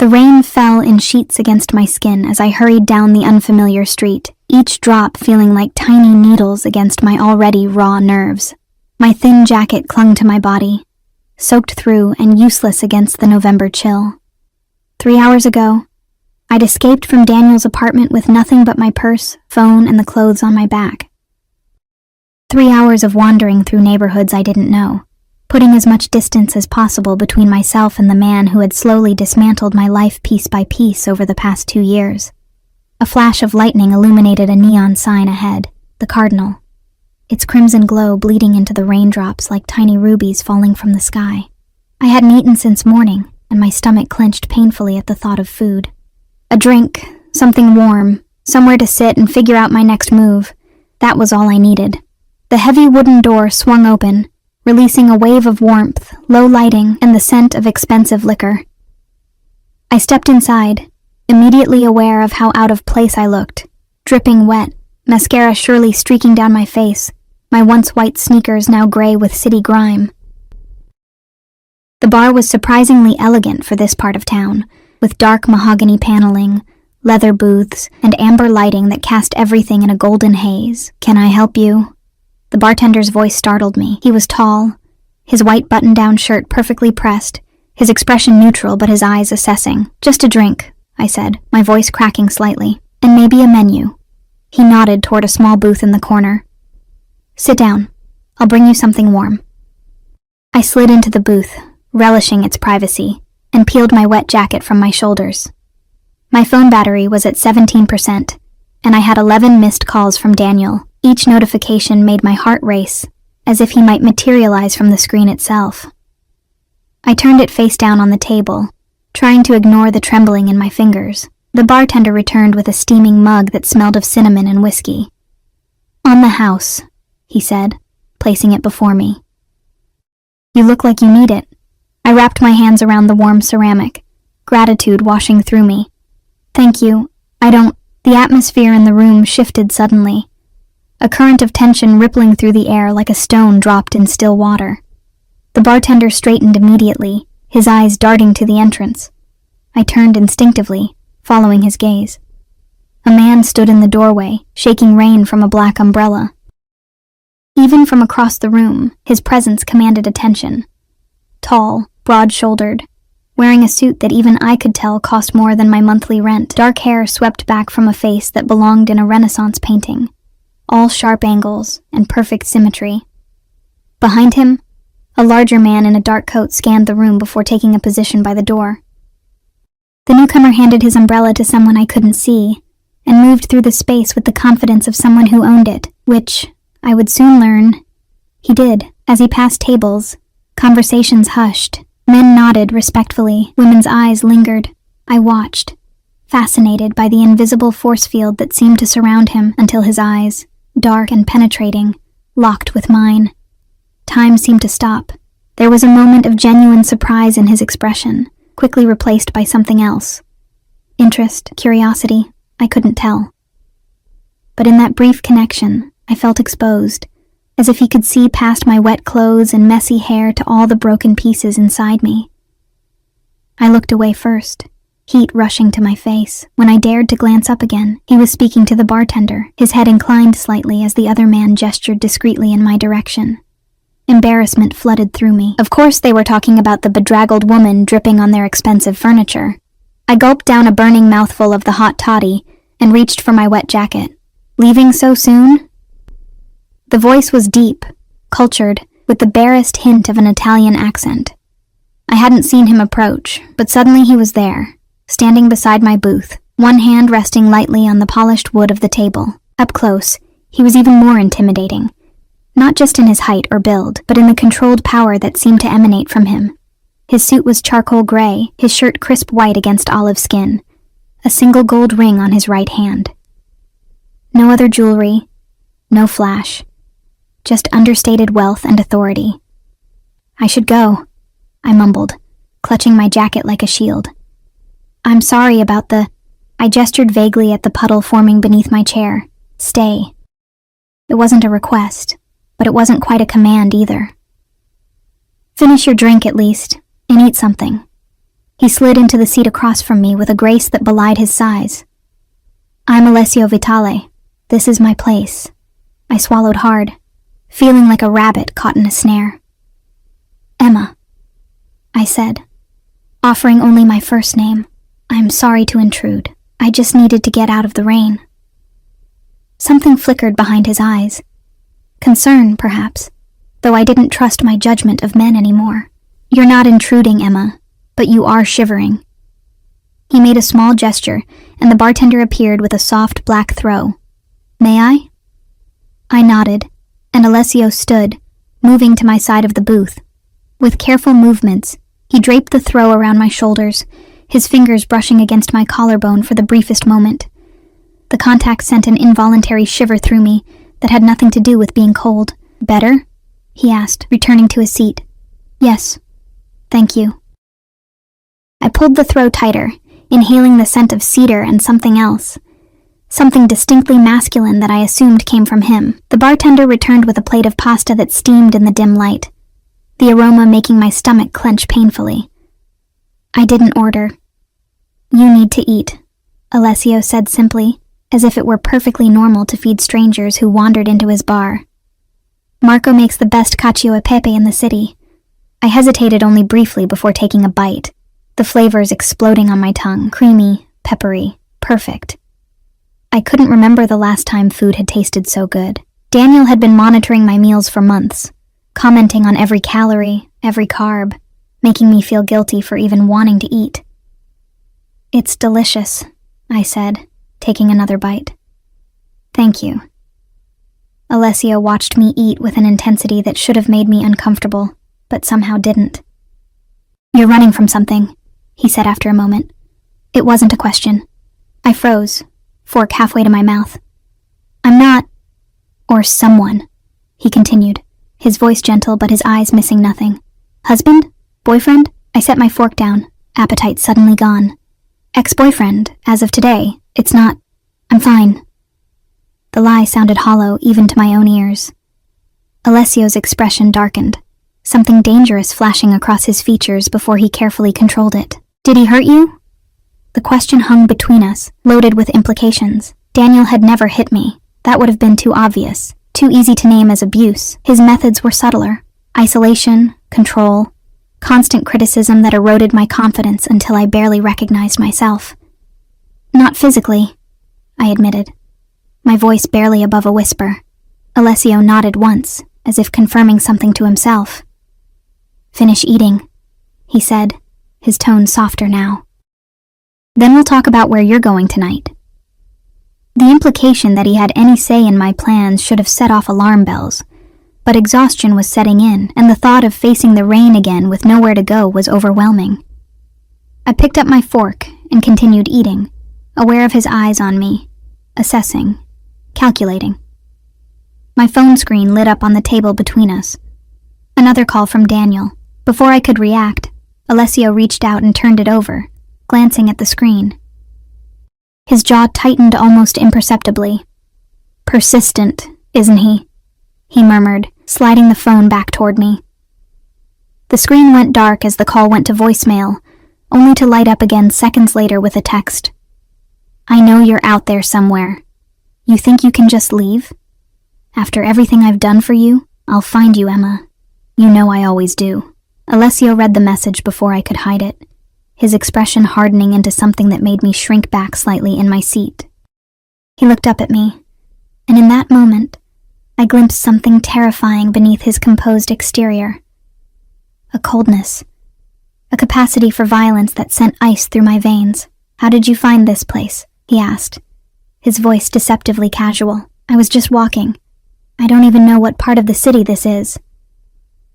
The rain fell in sheets against my skin as I hurried down the unfamiliar street, each drop feeling like tiny needles against my already raw nerves. My thin jacket clung to my body, soaked through and useless against the November chill. 3 hours ago, I'd escaped from Daniel's apartment with nothing but my purse, phone, and the clothes on my back. 3 hours of wandering through neighborhoods I didn't know, putting as much distance as possible between myself and the man who had slowly dismantled my life piece by piece over the past 2 years. A flash of lightning illuminated a neon sign ahead, the Cardinal, its crimson glow bleeding into the raindrops like tiny rubies falling from the sky. I hadn't eaten since morning, and my stomach clenched painfully at the thought of food. A drink, something warm, somewhere to sit and figure out my next move. That was all I needed. The heavy wooden door swung open, releasing a wave of warmth, low lighting, and the scent of expensive liquor. I stepped inside, immediately aware of how out of place I looked, dripping wet, mascara surely streaking down my face, my once white sneakers now gray with city grime. The bar was surprisingly elegant for this part of town, with dark mahogany paneling, leather booths, and amber lighting that cast everything in a golden haze. "Can I help you?" The bartender's voice startled me. He was tall, his white button-down shirt perfectly pressed, his expression neutral but his eyes assessing. "Just a drink," I said, my voice cracking slightly, "and maybe a menu." He nodded toward a small booth in the corner. "Sit down. I'll bring you something warm." I slid into the booth, relishing its privacy, and peeled my wet jacket from my shoulders. My phone battery was at 17%, and I had 11 missed calls from Daniel. Each notification made my heart race, as if he might materialize from the screen itself. I turned it face down on the table, trying to ignore the trembling in my fingers. The bartender returned with a steaming mug that smelled of cinnamon and whiskey. "On the house," he said, placing it before me. "You look like you need it." I wrapped my hands around the warm ceramic, gratitude washing through me. "Thank you, I don't..." The atmosphere in the room shifted suddenly, a current of tension rippling through the air like a stone dropped in still water. The bartender straightened immediately, his eyes darting to the entrance. I turned instinctively, following his gaze. A man stood in the doorway, shaking rain from a black umbrella. Even from across the room, his presence commanded attention. Tall, broad-shouldered, wearing a suit that even I could tell cost more than my monthly rent, dark hair swept back from a face that belonged in a Renaissance painting, all sharp angles and perfect symmetry. Behind him, a larger man in a dark coat scanned the room before taking a position by the door. The newcomer handed his umbrella to someone I couldn't see, and moved through the space with the confidence of someone who owned it, which, I would soon learn, he did. As he passed tables, conversations hushed, men nodded respectfully, women's eyes lingered. I watched, fascinated by the invisible force field that seemed to surround him until his eyes, dark and penetrating, locked with mine. Time seemed to stop. There was a moment of genuine surprise in his expression, quickly replaced by something else. Interest, curiosity, I couldn't tell. But in that brief connection, I felt exposed, as if he could see past my wet clothes and messy hair to all the broken pieces inside me. I looked away first, heat rushing to my face. When I dared to glance up again, he was speaking to the bartender, his head inclined slightly as the other man gestured discreetly in my direction. Embarrassment flooded through me. Of course they were talking about the bedraggled woman dripping on their expensive furniture. I gulped down a burning mouthful of the hot toddy and reached for my wet jacket. "Leaving so soon?" The voice was deep, cultured, with the barest hint of an Italian accent. I hadn't seen him approach, but suddenly he was there, standing beside my booth, one hand resting lightly on the polished wood of the table. Up close, he was even more intimidating, not just in his height or build, but in the controlled power that seemed to emanate from him. His suit was charcoal gray, his shirt crisp white against olive skin, a single gold ring on his right hand. No other jewelry, no flash, just understated wealth and authority. "I should go," I mumbled, clutching my jacket like a shield. "I'm sorry about the..." I gestured vaguely at the puddle forming beneath my chair. "Stay." It wasn't a request, but it wasn't quite a command either. "Finish your drink at least, and eat something." He slid into the seat across from me with a grace that belied his size. I'm Alessio Vitale. This is my place. I swallowed hard, feeling like a rabbit caught in a snare. Emma, I said, offering only my first name. I'm sorry to intrude. I just needed to get out of the rain. Something flickered behind his eyes. Concern, perhaps, though I didn't trust my judgment of men anymore. You're not intruding, Emma, but you are shivering. He made a small gesture, and the bartender appeared with a soft black throw. May I? I nodded, and Alessio stood, moving to my side of the booth. With careful movements, he draped the throw around my shoulders, his fingers brushing against my collarbone for the briefest moment. The contact sent an involuntary shiver through me that had nothing to do with being cold. Better? He asked, returning to his seat. Yes. Thank you. I pulled the throw tighter, inhaling the scent of cedar and something else. Something distinctly masculine that I assumed came from him. The bartender returned with a plate of pasta that steamed in the dim light, the aroma making my stomach clench painfully. I didn't order. You need to eat, Alessio said simply, as if it were perfectly normal to feed strangers who wandered into his bar. Marco makes the best cacio e pepe in the city. I hesitated only briefly before taking a bite, the flavors exploding on my tongue, creamy, peppery, perfect. I couldn't remember the last time food had tasted so good. Daniel had been monitoring my meals for months, commenting on every calorie, every carb, making me feel guilty for even wanting to eat. It's delicious, I said, taking another bite. Thank you. Alessio watched me eat with an intensity that should have made me uncomfortable, but somehow didn't. You're running from something, he said after a moment. It wasn't a question. I froze, fork halfway to my mouth. I'm not... or someone, he continued, his voice gentle but his eyes missing nothing. Husband? Boyfriend? I set my fork down, appetite suddenly gone. Ex-boyfriend, as of today. It's not... I'm fine. The lie sounded hollow even to my own ears. Alessio's expression darkened, something dangerous flashing across his features before he carefully controlled it. Did he hurt you? The question hung between us, loaded with implications. Daniel had never hit me. That would have been too obvious, too easy to name as abuse. His methods were subtler. Isolation, control, constant criticism that eroded my confidence until I barely recognized myself. Not physically, I admitted, my voice barely above a whisper. Alessio nodded once, as if confirming something to himself. Finish eating, he said, his tone softer now. Then we'll talk about where you're going tonight. The implication that he had any say in my plans should have set off alarm bells, but exhaustion was setting in, and the thought of facing the rain again with nowhere to go was overwhelming. I picked up my fork and continued eating, aware of his eyes on me, assessing, calculating. My phone screen lit up on the table between us. Another call from Daniel. Before I could react, Alessio reached out and turned it over, glancing at the screen. His jaw tightened almost imperceptibly. Persistent, isn't he? He murmured, sliding the phone back toward me. The screen went dark as the call went to voicemail, only to light up again seconds later with a text. I know you're out there somewhere. You think you can just leave? After everything I've done for you, I'll find you, Emma. You know I always do. Alessio read the message before I could hide it, his expression hardening into something that made me shrink back slightly in my seat. He looked up at me, and in that moment, I glimpsed something terrifying beneath his composed exterior. A coldness, a capacity for violence that sent ice through my veins. How did you find this place? He asked, his voice deceptively casual. I was just walking. I don't even know what part of the city this is.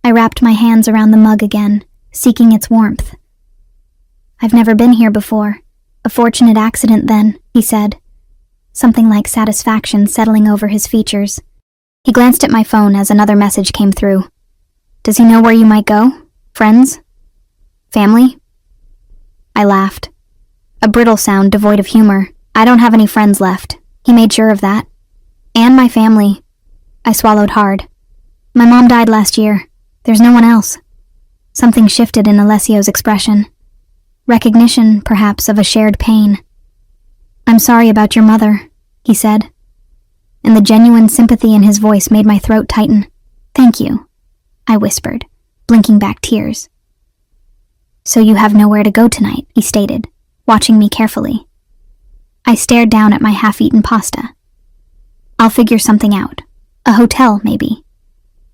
I wrapped my hands around the mug again, seeking its warmth. I've never been here before. A fortunate accident then, he said, something like satisfaction settling over his features. He glanced at my phone as another message came through. Does he know where you might go? Friends? Family? I laughed. A brittle sound devoid of humor. I don't have any friends left. He made sure of that. And my family. I swallowed hard. My mom died last year. There's no one else. Something shifted in Alessio's expression. Recognition, perhaps, of a shared pain. "I'm sorry about your mother," he said, and the genuine sympathy in his voice made my throat tighten. "Thank you," I whispered, blinking back tears. "So you have nowhere to go tonight," he stated, watching me carefully. I stared down at my half-eaten pasta. "I'll figure something out. A hotel, maybe."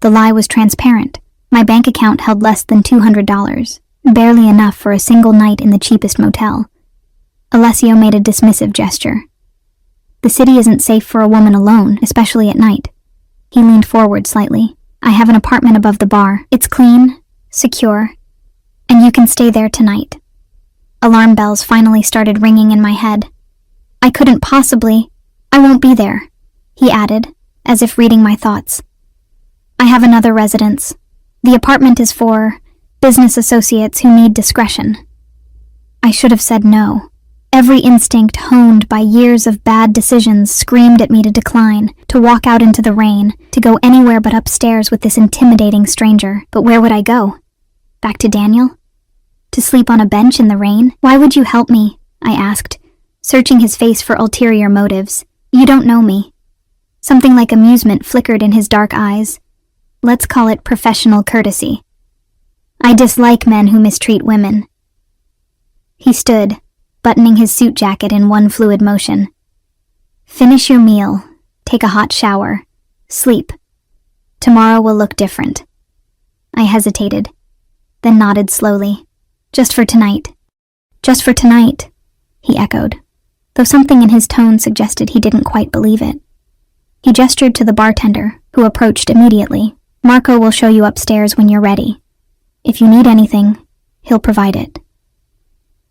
The lie was transparent. My bank account held less than $200, barely enough for a single night in the cheapest motel. Alessio made a dismissive gesture. "The city isn't safe for a woman alone, especially at night." He leaned forward slightly. "I have an apartment above the bar. It's clean, secure, and you can stay there tonight." Alarm bells finally started ringing in my head. "I couldn't possibly. I won't be there," he added, as if reading my thoughts. "I have another residence. The apartment is for business associates who need discretion." I should have said no. Every instinct honed by years of bad decisions screamed at me to decline, to walk out into the rain, to go anywhere but upstairs with this intimidating stranger. But where would I go? Back to Daniel? To sleep on a bench in the rain? "Why would you help me?" I asked, searching his face for ulterior motives. "You don't know me." Something like amusement flickered in his dark eyes. Let's call it professional courtesy. "I dislike men who mistreat women." He stood, buttoning his suit jacket in one fluid motion. "Finish your meal, take a hot shower, sleep. Tomorrow will look different." I hesitated, then nodded slowly. "Just for tonight." "Just for tonight," he echoed, though something in his tone suggested he didn't quite believe it. He gestured to the bartender, who approached immediately. "Marco will show you upstairs when you're ready. If you need anything, he'll provide it."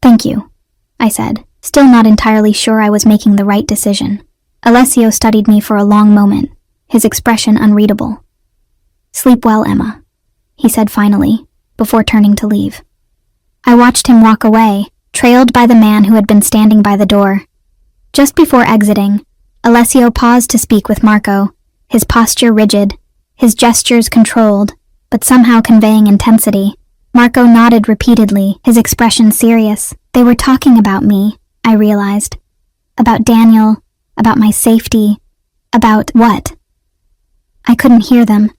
"Thank you," I said, still not entirely sure I was making the right decision. Alessio studied me for a long moment, his expression unreadable. "Sleep well, Emma," he said finally, before turning to leave. I watched him walk away, trailed by the man who had been standing by the door. Just before exiting, Alessio paused to speak with Marco, his posture rigid, his gestures controlled, but somehow conveying intensity. Marco nodded repeatedly, his expression serious. They were talking about me, I realized. About Daniel, about my safety, about what? I couldn't hear them,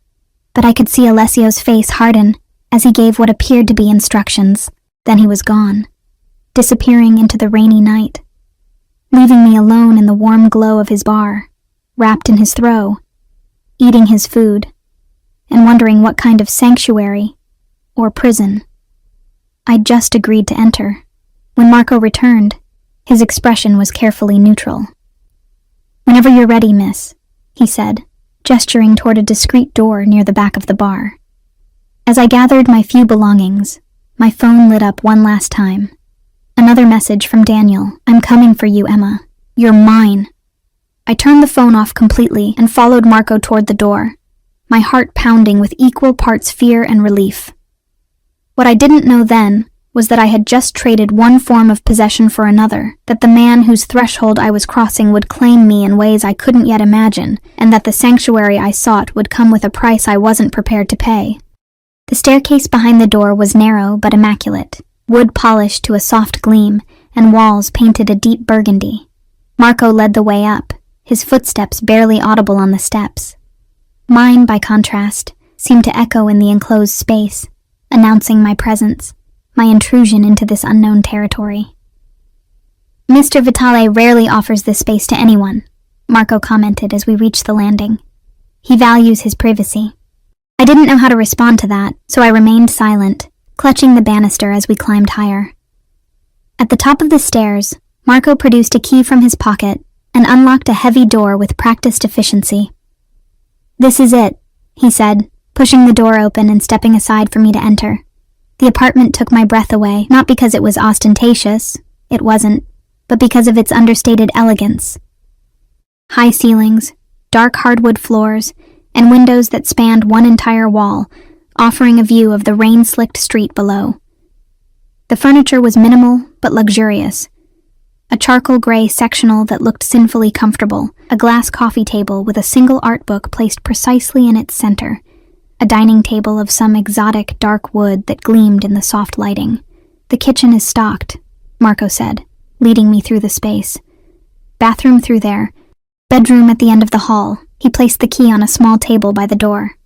but I could see Alessio's face harden as he gave what appeared to be instructions. Then he was gone, disappearing into the rainy night, leaving me alone in the warm glow of his bar, wrapped in his throw, eating his food, and wondering what kind of sanctuary or prison I'd just agreed to enter. When Marco returned, his expression was carefully neutral. "Whenever you're ready, miss," he said, gesturing toward a discreet door near the back of the bar. As I gathered my few belongings, my phone lit up one last time. Another message from Daniel. "I'm coming for you, Emma. You're mine." I turned the phone off completely and followed Marco toward the door, my heart pounding with equal parts fear and relief. What I didn't know then was that I had just traded one form of possession for another, that the man whose threshold I was crossing would claim me in ways I couldn't yet imagine, and that the sanctuary I sought would come with a price I wasn't prepared to pay. The staircase behind the door was narrow but immaculate, wood polished to a soft gleam, and walls painted a deep burgundy. Marco led the way up, his footsteps barely audible on the steps. Mine, by contrast, seemed to echo in the enclosed space, announcing my presence, my intrusion into this unknown territory. "Mr. Vitale rarely offers this space to anyone," Marco commented as we reached the landing. "He values his privacy." I didn't know how to respond to that, so I remained silent, clutching the banister as we climbed higher. At the top of the stairs, Marco produced a key from his pocket and unlocked a heavy door with practiced efficiency. "This is it," he said, pushing the door open and stepping aside for me to enter. The apartment took my breath away, not because it was ostentatious, it wasn't, but because of its understated elegance. High ceilings, dark hardwood floors, and windows that spanned one entire wall, offering a view of the rain-slicked street below. The furniture was minimal but luxurious. A charcoal gray sectional that looked sinfully comfortable, a glass coffee table with a single art book placed precisely in its center, a dining table of some exotic dark wood that gleamed in the soft lighting. The kitchen is stocked, Marco said, leading me through the space. Bathroom through there. Bedroom at the end of the hall. He placed the key on a small table by the door.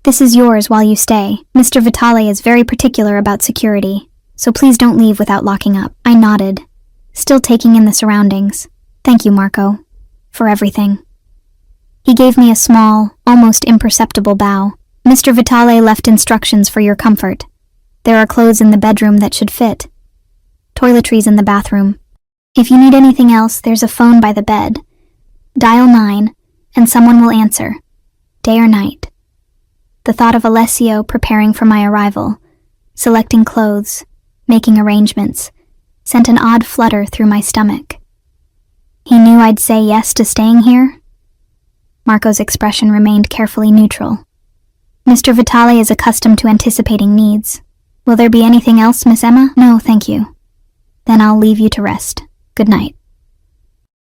This is yours while you stay. Mr. Vitale is very particular about security, so please don't leave without locking up. I nodded, still taking in the surroundings. Thank you, Marco, for everything. He gave me a small, almost imperceptible bow. Mr. Vitale left instructions for your comfort. There are clothes in the bedroom that should fit. Toiletries in the bathroom. If you need anything else, there's a phone by the bed. Dial 9, and someone will answer, day or night. The thought of Alessio preparing for my arrival, selecting clothes, making arrangements, sent an odd flutter through my stomach. He knew I'd say yes to staying here? Marco's expression remained carefully neutral. Mr. Vitale is accustomed to anticipating needs. Will there be anything else, Miss Emma? No, thank you. Then I'll leave you to rest. Good night.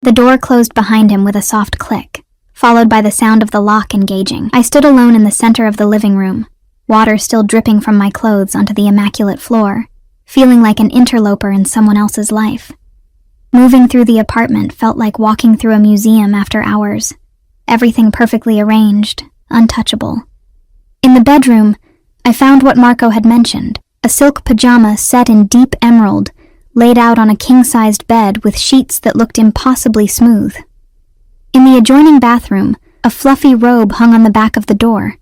The door closed behind him with a soft click, followed by the sound of the lock engaging. I stood alone in the center of the living room, water still dripping from my clothes onto the immaculate floor, feeling like an interloper in someone else's life. Moving through the apartment felt like walking through a museum after hours. Everything perfectly arranged, untouchable. In the bedroom, I found what Marco had mentioned, a silk pajama set in deep emerald, laid out on a king-sized bed with sheets that looked impossibly smooth. In the adjoining bathroom, a fluffy robe hung on the back of the door,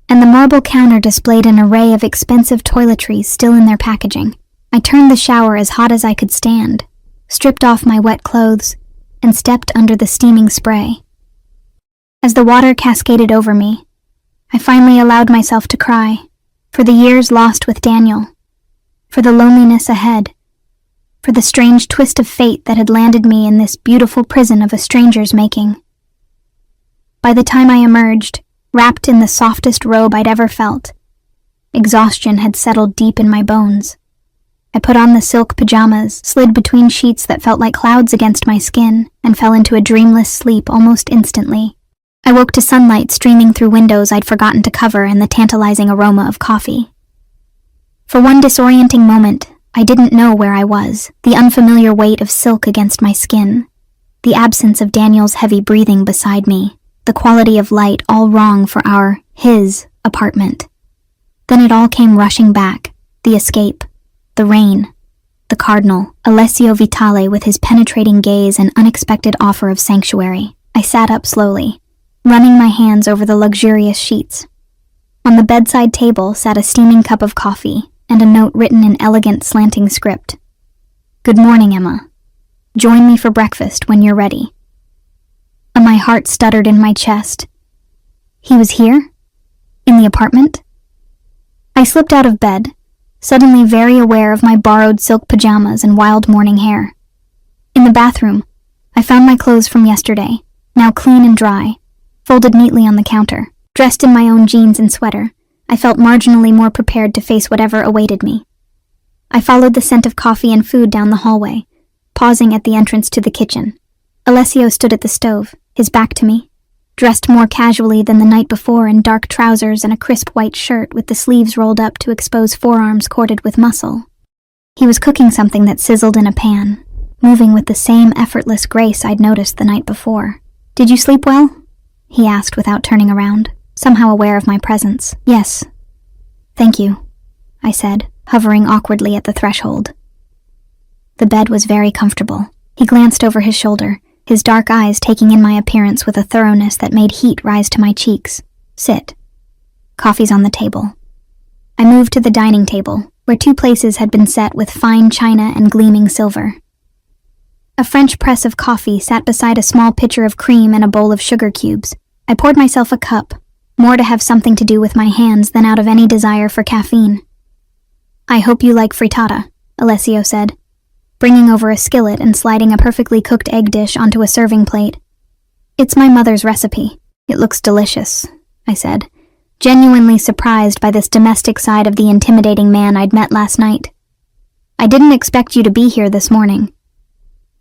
and the marble counter displayed an array of expensive toiletries still in their packaging. I turned the shower as hot as I could stand, stripped off my wet clothes, and stepped under the steaming spray. As the water cascaded over me, I finally allowed myself to cry, for the years lost with Daniel, for the loneliness ahead, for the strange twist of fate that had landed me in this beautiful prison of a stranger's making. By the time I emerged, wrapped in the softest robe I'd ever felt, exhaustion had settled deep in my bones. I put on the silk pajamas, slid between sheets that felt like clouds against my skin, and fell into a dreamless sleep almost instantly. I woke to sunlight streaming through windows I'd forgotten to cover and the tantalizing aroma of coffee. For one disorienting moment, I didn't know where I was, the unfamiliar weight of silk against my skin, the absence of Daniel's heavy breathing beside me, the quality of light all wrong for his apartment. Then it all came rushing back, the escape, the rain, the cardinal, Alessio Vitale with his penetrating gaze and unexpected offer of sanctuary. I sat up slowly, running my hands over the luxurious sheets. On the bedside table sat a steaming cup of coffee and a note written in elegant slanting script. Good morning, Emma. Join me for breakfast when you're ready. My heart stuttered in my chest. He was here? In the apartment? I slipped out of bed, suddenly very aware of my borrowed silk pajamas and wild morning hair. In the bathroom, I found my clothes from yesterday, now clean and dry, folded neatly on the counter. Dressed in my own jeans and sweater, I felt marginally more prepared to face whatever awaited me. I followed the scent of coffee and food down the hallway, pausing at the entrance to the kitchen. Alessio stood at the stove, his back to me, dressed more casually than the night before in dark trousers and a crisp white shirt with the sleeves rolled up to expose forearms corded with muscle. He was cooking something that sizzled in a pan, moving with the same effortless grace I'd noticed the night before. Did you sleep well? He asked without turning around, somehow aware of my presence. Yes. Thank you, I said, hovering awkwardly at the threshold. The bed was very comfortable. He glanced over his shoulder, his dark eyes taking in my appearance with a thoroughness that made heat rise to my cheeks. Sit. Coffee's on the table. I moved to the dining table, where 2 places had been set with fine china and gleaming silver. A French press of coffee sat beside a small pitcher of cream and a bowl of sugar cubes. I poured myself a cup, more to have something to do with my hands than out of any desire for caffeine. I hope you like frittata, Alessio said, bringing over a skillet and sliding a perfectly cooked egg dish onto a serving plate. It's my mother's recipe. It looks delicious, I said, genuinely surprised by this domestic side of the intimidating man I'd met last night. I didn't expect you to be here this morning.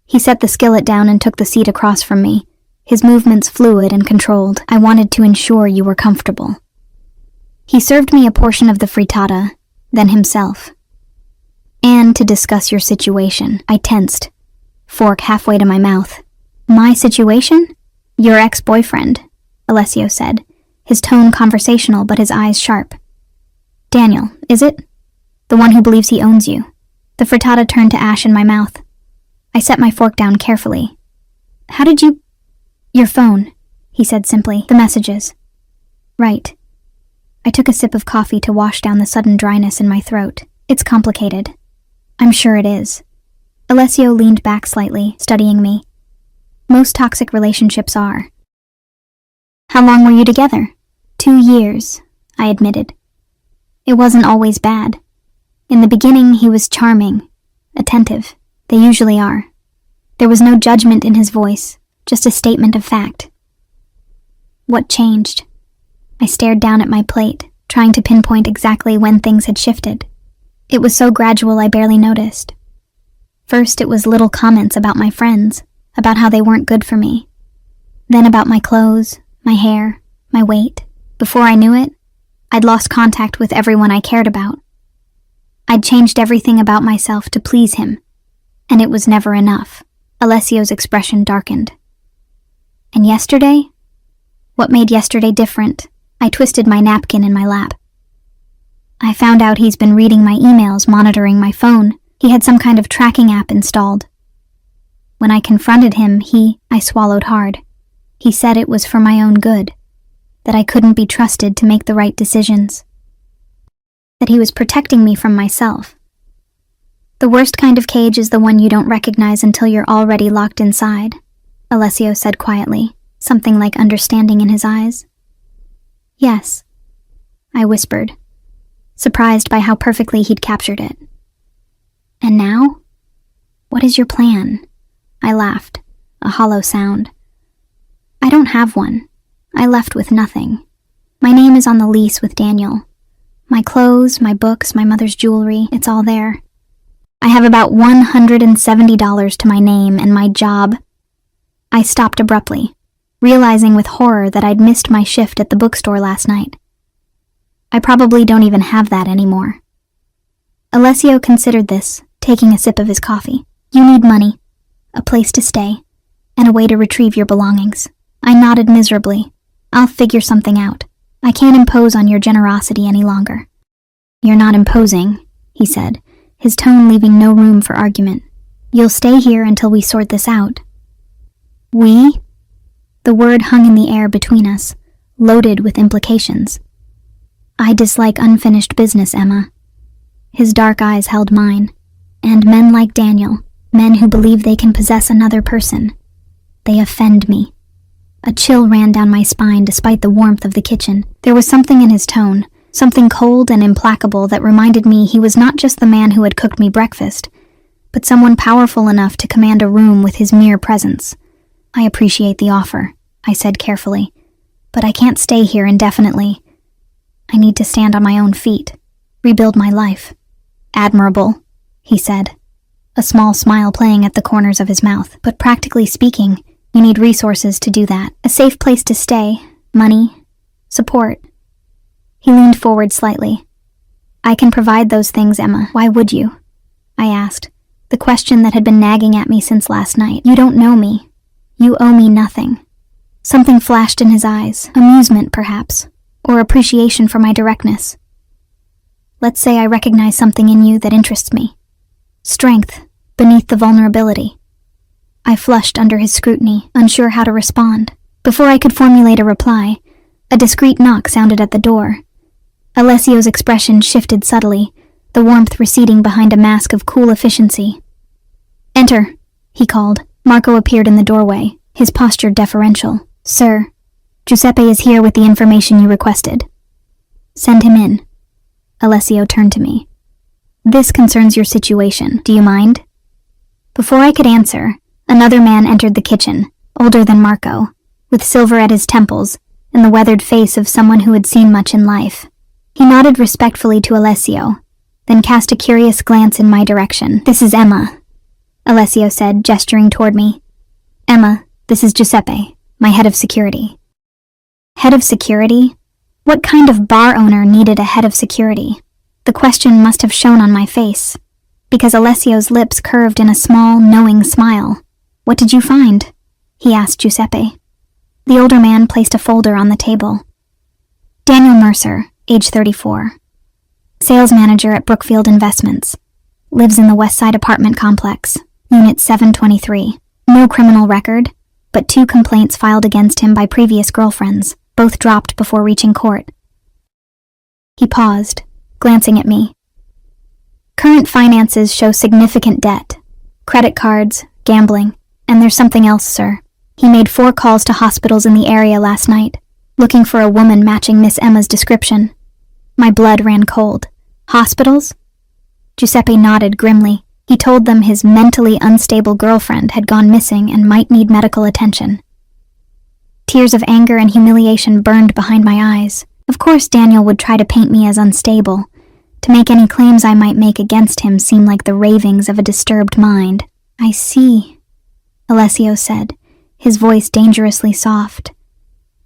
He set the skillet down and took the seat across from me, his movements fluid and controlled. I wanted to ensure you were comfortable. He served me a portion of the frittata, then himself. and to discuss your situation. I tensed, fork halfway to my mouth. My situation? Your ex-boyfriend, Alessio said, his tone conversational but his eyes sharp. Daniel, is it? The one who believes he owns you. The frittata turned to ash in my mouth. I set my fork down carefully. How did you... Your phone, he said simply. The messages. Right. I took a sip of coffee to wash down the sudden dryness in my throat. It's complicated. I'm sure it is. Alessio leaned back slightly, studying me. Most toxic relationships are. How long were you together? 2 years, I admitted. It wasn't always bad. In the beginning, he was charming, attentive. They usually are. There was no judgment in his voice, just a statement of fact. What changed? I stared down at my plate, trying to pinpoint exactly when things had shifted. It was so gradual I barely noticed. First, it was little comments about my friends, about how they weren't good for me. Then about my clothes, my hair, my weight. Before I knew it, I'd lost contact with everyone I cared about. I'd changed everything about myself to please him, and it was never enough. Alessio's expression darkened. And yesterday? What made yesterday different? I twisted my napkin in my lap. I found out he's been reading my emails, monitoring my phone. He had some kind of tracking app installed. When I confronted him, I swallowed hard. He said it was for my own good, that I couldn't be trusted to make the right decisions, that he was protecting me from myself. The worst kind of cage is the one you don't recognize until you're already locked inside, Alessio said quietly, something like understanding in his eyes. Yes, I whispered, surprised by how perfectly he'd captured it. And now? What is your plan? I laughed, a hollow sound. I don't have one. I left with nothing. My name is on the lease with Daniel. My clothes, my books, my mother's jewelry, it's all there. I have about $170 to my name and my job. I stopped abruptly, realizing with horror that I'd missed my shift at the bookstore last night. I probably don't even have that anymore. Alessio considered this, taking a sip of his coffee. You need money, a place to stay, and a way to retrieve your belongings. I nodded miserably. I'll figure something out. I can't impose on your generosity any longer. You're not imposing, he said, his tone leaving no room for argument. You'll stay here until we sort this out. We? The word hung in the air between us, loaded with implications. I dislike unfinished business, Emma. His dark eyes held mine. And men like Daniel, men who believe they can possess another person, they offend me. A chill ran down my spine despite the warmth of the kitchen. There was something in his tone, something cold and implacable that reminded me he was not just the man who had cooked me breakfast, but someone powerful enough to command a room with his mere presence. I appreciate the offer, I said carefully, but I can't stay here indefinitely. I need to stand on my own feet, rebuild my life. Admirable, he said, a small smile playing at the corners of his mouth. But practically speaking, you need resources to do that. A safe place to stay, money, support. He leaned forward slightly. I can provide those things, Emma. Why would you? I asked, the question that had been nagging at me since last night. You don't know me. You owe me nothing. Something flashed in his eyes, amusement perhaps, or appreciation for my directness. Let's say I recognize something in you that interests me. Strength beneath the vulnerability. I flushed under his scrutiny, unsure how to respond. Before I could formulate a reply, a discreet knock sounded at the door. Alessio's expression shifted subtly, the warmth receding behind a mask of cool efficiency. Enter, he called. Marco appeared in the doorway, his posture deferential. Sir, Giuseppe is here with the information you requested. Send him in. Alessio turned to me. This concerns your situation. Do you mind? Before I could answer, another man entered the kitchen, older than Marco, with silver at his temples and the weathered face of someone who had seen much in life. He nodded respectfully to Alessio, then cast a curious glance in my direction. This is Emma, Alessio said, gesturing toward me. Emma, this is Giuseppe, my head of security. Head of security? What kind of bar owner needed a head of security? The question must have shown on my face. because Alessio's lips curved in a small, knowing smile. "What did you find?" he asked Giuseppe. The older man placed a folder on the table. Daniel Mercer, age 34. Sales manager at Brookfield Investments. Lives in the West Side apartment complex, Unit 723. No criminal record, but 2 complaints filed against him by previous girlfriends, both dropped before reaching court. He paused, glancing at me. Current finances show significant debt. Credit cards, gambling, and there's something else, sir. He made 4 calls to hospitals in the area last night, looking for a woman matching Miss Emma's description. My blood ran cold. Hospitals? Giuseppe nodded grimly. He told them his mentally unstable girlfriend had gone missing and might need medical attention. Tears of anger and humiliation burned behind my eyes. Of course Daniel would try to paint me as unstable, to make any claims I might make against him seem like the ravings of a disturbed mind. "I see," Alessio said, his voice dangerously soft.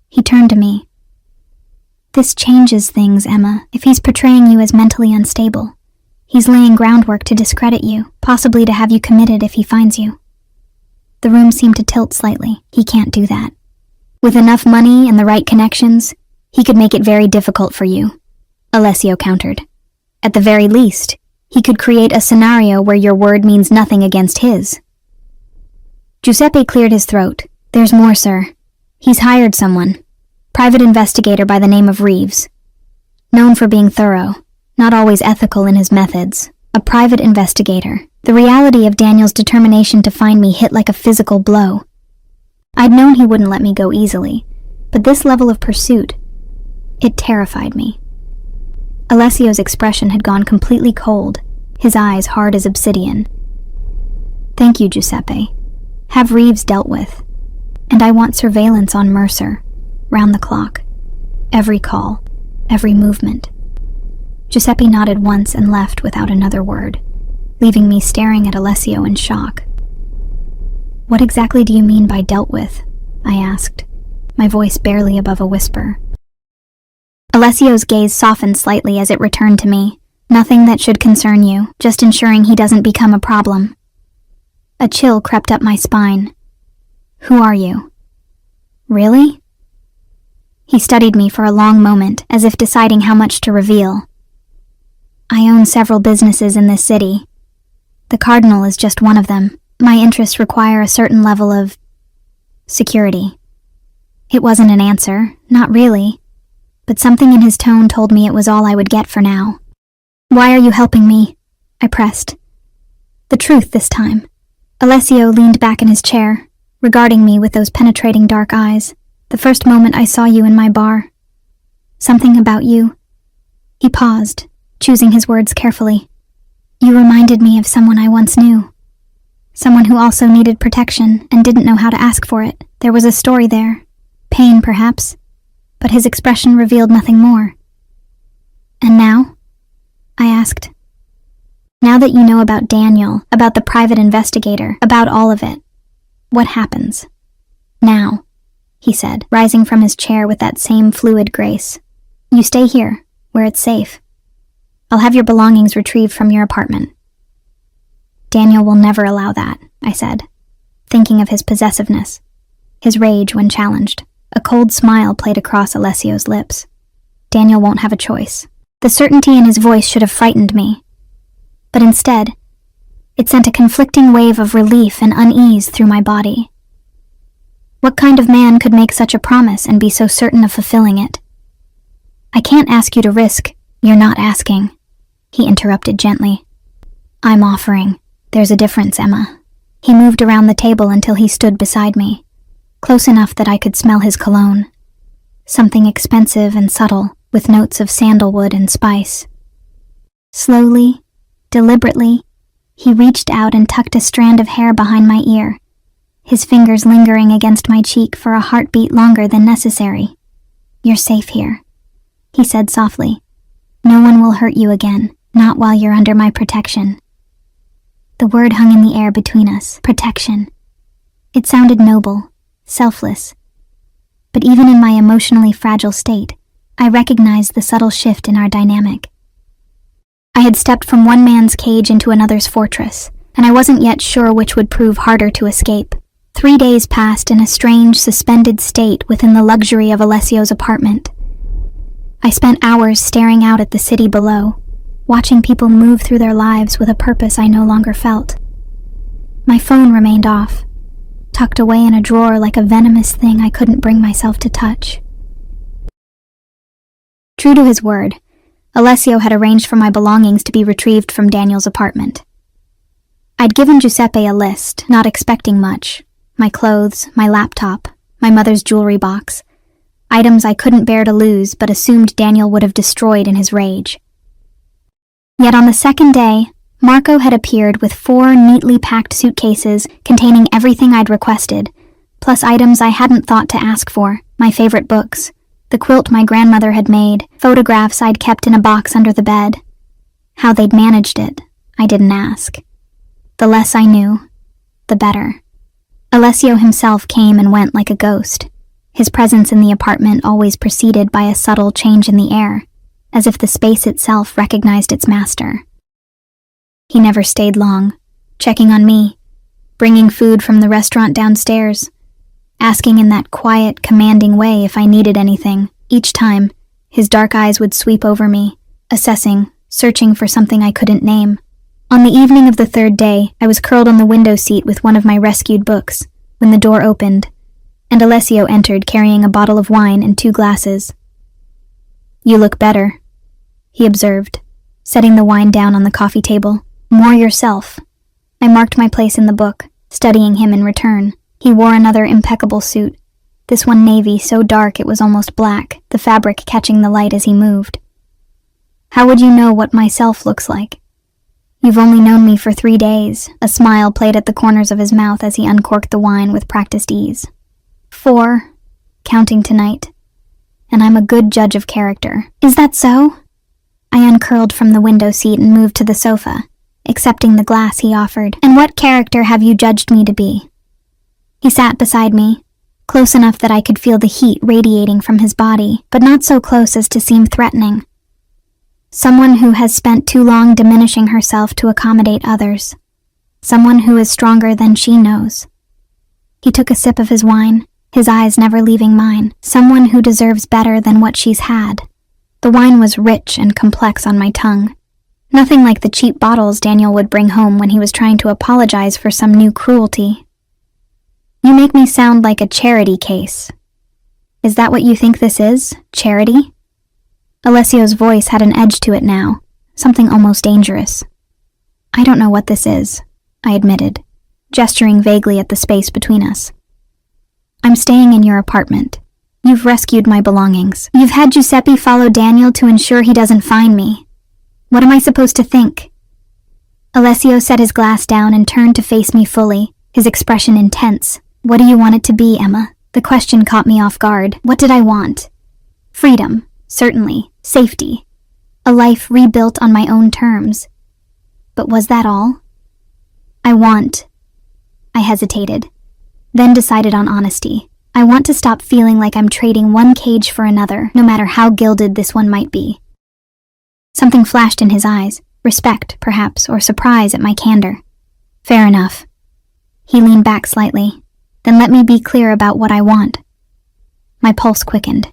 He turned to me. "This changes things, Emma. If he's portraying you as mentally unstable, he's laying groundwork to discredit you, possibly to have you committed if he finds you." The room seemed to tilt slightly. "He can't do that. With enough money and the right connections, he could make it very difficult for you," Alessio countered. "At the very least, he could create a scenario where your word means nothing against his." Giuseppe cleared his throat. "There's more, sir. He's hired someone. Private investigator by the name of Reeves. Known for being thorough, not always ethical in his methods. A private investigator. The reality of Daniel's determination to find me hit like a physical blow. I'd known he wouldn't let me go easily, but this level of pursuit, it terrified me. Alessio's expression had gone completely cold, his eyes hard as obsidian. "Thank you, Giuseppe. Have Reeves dealt with. And I want surveillance on Mercer, round the clock. Every call, every movement." Giuseppe nodded once and left without another word, leaving me staring at Alessio in shock. "What exactly do you mean by dealt with?" I asked, my voice barely above a whisper. Alessio's gaze softened slightly as it returned to me. "Nothing that should concern you, just ensuring he doesn't become a problem." A chill crept up my spine. "Who are you?" "Really?" He studied me for a long moment, as if deciding how much to reveal. "I own several businesses in this city. The Cardinal is just one of them. My interests require a certain level of security." It wasn't an answer, not really, but something in his tone told me it was all I would get for now. "Why are you helping me?" I pressed. The truth this time. Alessio leaned back in his chair, regarding me with those penetrating dark eyes. "The first moment I saw you in my bar. Something about you." He paused, choosing his words carefully. "You reminded me of someone I once knew. Someone who also needed protection and didn't know how to ask for it. There was a story there. Pain, perhaps. But his expression revealed nothing more." "And now?" I asked. "Now that you know about Daniel, about the private investigator, about all of it, what happens?" "Now," he said, rising from his chair with that same fluid grace. "You stay here, where it's safe. I'll have your belongings retrieved from your apartment." "Daniel will never allow that," I said, thinking of his possessiveness, his rage when challenged. A cold smile played across Alessio's lips. "Daniel won't have a choice." The certainty in his voice should have frightened me. But instead, it sent a conflicting wave of relief and unease through my body. What kind of man could make such a promise and be so certain of fulfilling it? "I can't ask you to risk. You're not asking," he interrupted gently. "I'm offering. There's a difference, Emma." He moved around the table until he stood beside me, close enough that I could smell his cologne. Something expensive and subtle, with notes of sandalwood and spice. Slowly, deliberately, he reached out and tucked a strand of hair behind my ear, his fingers lingering against my cheek for a heartbeat longer than necessary. "You're safe here," he said softly. "No one will hurt you again, not while you're under my protection." The word hung in the air between us, protection. It sounded noble, selfless. But even in my emotionally fragile state, I recognized the subtle shift in our dynamic. I had stepped from one man's cage into another's fortress, and I wasn't yet sure which would prove harder to escape. 3 days passed in a strange, suspended state within the luxury of Alessio's apartment. I spent hours staring out at the city below, watching people move through their lives with a purpose I no longer felt. My phone remained off, tucked away in a drawer like a venomous thing I couldn't bring myself to touch. True to his word, Alessio had arranged for my belongings to be retrieved from Daniel's apartment. I'd given Giuseppe a list, not expecting much. My clothes, my laptop, my mother's jewelry box, items I couldn't bear to lose but assumed Daniel would have destroyed in his rage. Yet on the second day, Marco had appeared with 4 neatly packed suitcases containing everything I'd requested, plus items I hadn't thought to ask for, my favorite books, the quilt my grandmother had made, photographs I'd kept in a box under the bed. How they'd managed it, I didn't ask. The less I knew, the better. Alessio himself came and went like a ghost, his presence in the apartment always preceded by a subtle change in the air, as if the space itself recognized its master. He never stayed long, checking on me, bringing food from the restaurant downstairs, asking in that quiet, commanding way if I needed anything. Each time, his dark eyes would sweep over me, assessing, searching for something I couldn't name. On the evening of the 3rd day, I was curled on the window seat with one of my rescued books, when the door opened, and Alessio entered carrying a bottle of wine and 2 glasses. "You look better," he observed, setting the wine down on the coffee table. "More yourself." I marked my place in the book, studying him in return. He wore another impeccable suit, this one navy so dark it was almost black, the fabric catching the light as he moved. "How would you know what myself looks like?" "You've only known me for 3 days." A smile played at the corners of his mouth as he uncorked the wine with practiced ease. 4, counting tonight. And I'm a good judge of character. "Is that so?" I uncurled from the window seat and moved to the sofa, accepting the glass he offered. "And what character have you judged me to be?" He sat beside me, close enough that I could feel the heat radiating from his body, but not so close as to seem threatening. Someone who has spent too long diminishing herself to accommodate others. Someone who is stronger than she knows. He took a sip of his wine, his eyes never leaving mine. Someone who deserves better than what she's had. The wine was rich and complex on my tongue. Nothing like the cheap bottles Daniel would bring home when he was trying to apologize for some new cruelty. "You make me sound like a charity case." "Is that what you think this is? Charity?" Alessio's voice had an edge to it now, something almost dangerous. "I don't know what this is," I admitted, gesturing vaguely at the space between us. "I'm staying in your apartment. You've rescued my belongings. You've had Giuseppe follow Daniel to ensure he doesn't find me. What am I supposed to think?" Alessio set his glass down and turned to face me fully, his expression intense. "What do you want it to be, Emma?" The question caught me off guard. What did I want? Freedom, certainly. Safety. A life rebuilt on my own terms. But was that all? I hesitated, then decided on honesty. I want to stop feeling like I'm trading one cage for another, no matter how gilded this one might be. Something flashed in his eyes, respect, perhaps, or surprise at my candor. Fair enough. He leaned back slightly. Then let me be clear about what I want. My pulse quickened.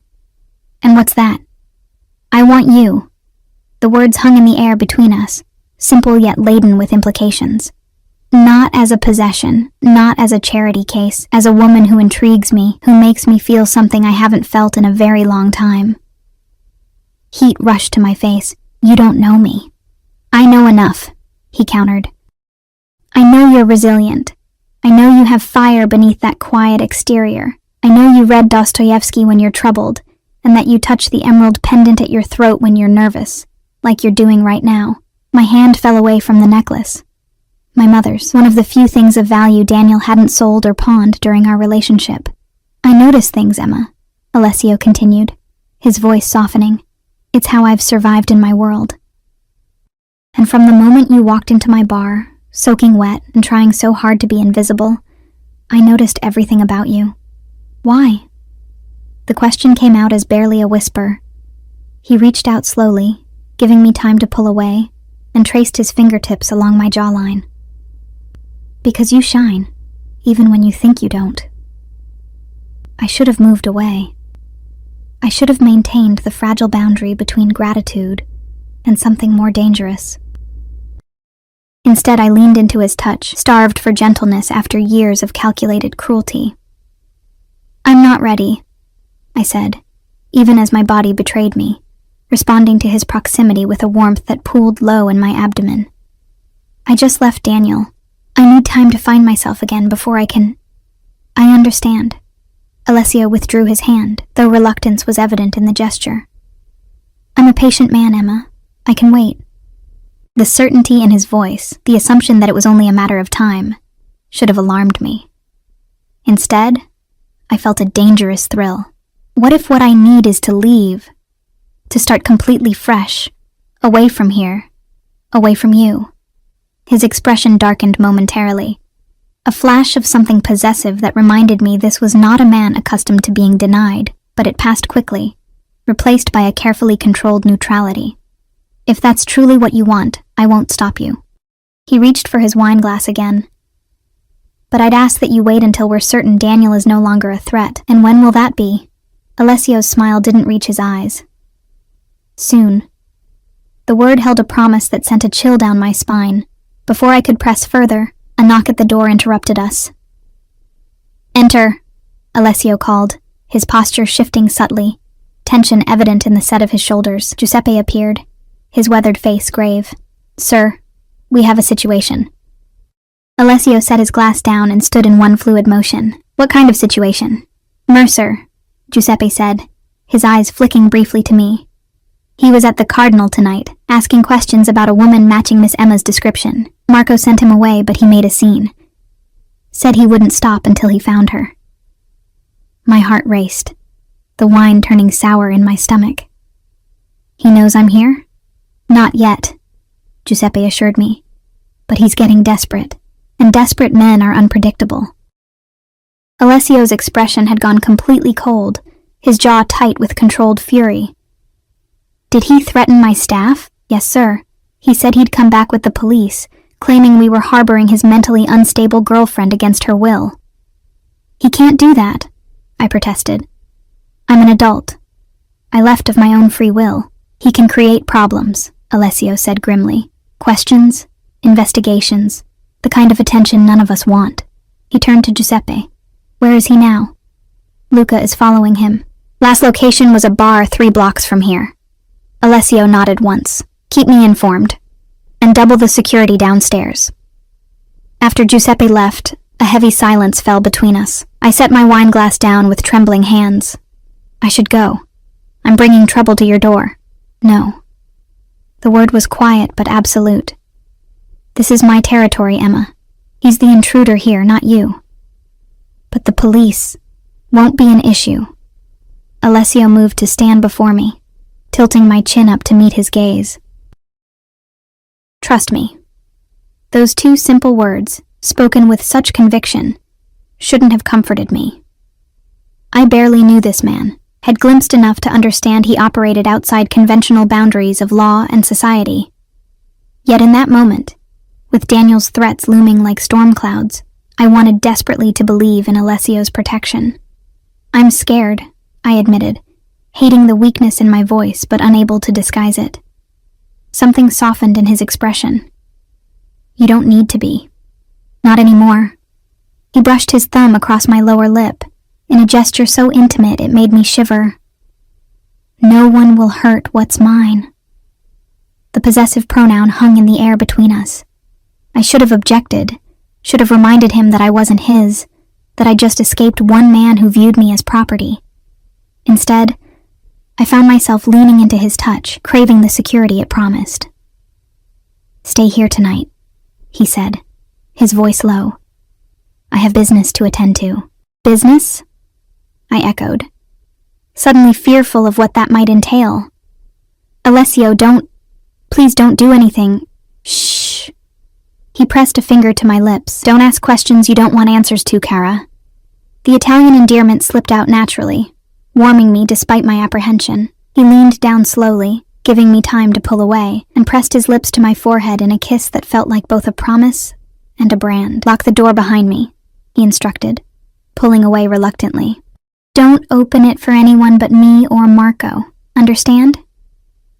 And what's that? I want you. The words hung in the air between us, simple yet laden with implications. Not as a possession, not as a charity case, as a woman who intrigues me, who makes me feel something I haven't felt in a very long time. Heat rushed to my face. "You don't know me." "I know enough," he countered. "I know you're resilient. I know you have fire beneath that quiet exterior. I know you read Dostoevsky when you're troubled, and that you touch the emerald pendant at your throat when you're nervous, like you're doing right now." My hand fell away from the necklace. My mother's, one of the few things of value Daniel hadn't sold or pawned during our relationship. "I notice things, Emma," Alessio continued, his voice softening. "It's how I've survived in my world. And from the moment you walked into my bar, soaking wet and trying so hard to be invisible, I noticed everything about you. Why?" The question came out as barely a whisper. He reached out slowly, giving me time to pull away, and traced his fingertips along my jawline. Because you shine, even when you think you don't. I should have moved away. I should have maintained the fragile boundary between gratitude and something more dangerous. Instead, I leaned into his touch, starved for gentleness after years of calculated cruelty. "I'm not ready," I said, even as my body betrayed me, responding to his proximity with a warmth that pooled low in my abdomen. "I just left Daniel. I need time to find myself again before I can—" "I understand." Alessio withdrew his hand, though reluctance was evident in the gesture. "I'm a patient man, Emma. I can wait." The certainty in his voice, the assumption that it was only a matter of time, should have alarmed me. Instead, I felt a dangerous thrill. What if what I need is to leave? To start completely fresh, away from here, away from you? His expression darkened momentarily, a flash of something possessive that reminded me this was not a man accustomed to being denied, but it passed quickly, replaced by a carefully controlled neutrality. "If that's truly what you want, I won't stop you." He reached for his wine glass again. "But I'd ask that you wait until we're certain Daniel is no longer a threat, and when will that be?" Alessio's smile didn't reach his eyes. "Soon." The word held a promise that sent a chill down my spine. Before I could press further, a knock at the door interrupted us. "Enter," Alessio called, his posture shifting subtly, tension evident in the set of his shoulders. Giuseppe appeared, his weathered face grave. "Sir, we have a situation." Alessio set his glass down and stood in one fluid motion. "What kind of situation?" "Mercer," Giuseppe said, his eyes flicking briefly to me. "He was at the Cardinal tonight, asking questions about a woman matching Miss Emma's description. Marco sent him away, but he made a scene. Said he wouldn't stop until he found her." My heart raced, the wine turning sour in my stomach. "He knows I'm here?" "Not yet," Giuseppe assured me. "But he's getting desperate, and desperate men are unpredictable." Alessio's expression had gone completely cold, his jaw tight with controlled fury. "Did he threaten my staff?" "Yes, sir. He said he'd come back with the police, claiming we were harboring his mentally unstable girlfriend against her will." "He can't do that," I protested. "I'm an adult. I left of my own free will." "He can create problems," Alessio said grimly. "Questions, investigations, the kind of attention none of us want." He turned to Giuseppe. "Where is he now?" "Luca is following him. Last location was a bar 3 blocks from here." Alessio nodded once. "Keep me informed. And double the security downstairs." After Giuseppe left, a heavy silence fell between us. I set my wine glass down with trembling hands. "I should go. I'm bringing trouble to your door." "No." The word was quiet but absolute. "This is my territory, Emma. He's the intruder here, not you." "But the police won't be an issue." Alessio moved to stand before me, tilting my chin up to meet his gaze. "Trust me." Those 2 simple words, spoken with such conviction, shouldn't have comforted me. I barely knew this man, had glimpsed enough to understand he operated outside conventional boundaries of law and society. Yet in that moment, with Daniel's threats looming like storm clouds, I wanted desperately to believe in Alessio's protection. "I'm scared," I admitted, hating the weakness in my voice but unable to disguise it. Something softened in his expression. "You don't need to be. Not anymore." He brushed his thumb across my lower lip, in a gesture so intimate it made me shiver. "No one will hurt what's mine." The possessive pronoun hung in the air between us. I should have objected, should have reminded him that I wasn't his, that I just escaped one man who viewed me as property. Instead, I found myself leaning into his touch, craving the security it promised. "Stay here tonight," he said, his voice low. "I have business to attend to." "Business?" I echoed, suddenly fearful of what that might entail. "Alessio, please don't do anything." "Shh." He pressed a finger to my lips. "Don't ask questions you don't want answers to, Cara." The Italian endearment slipped out naturally, warming me despite my apprehension. He leaned down slowly, giving me time to pull away, and pressed his lips to my forehead in a kiss that felt like both a promise and a brand. "Lock the door behind me," he instructed, pulling away reluctantly. "Don't open it for anyone but me or Marco, understand?"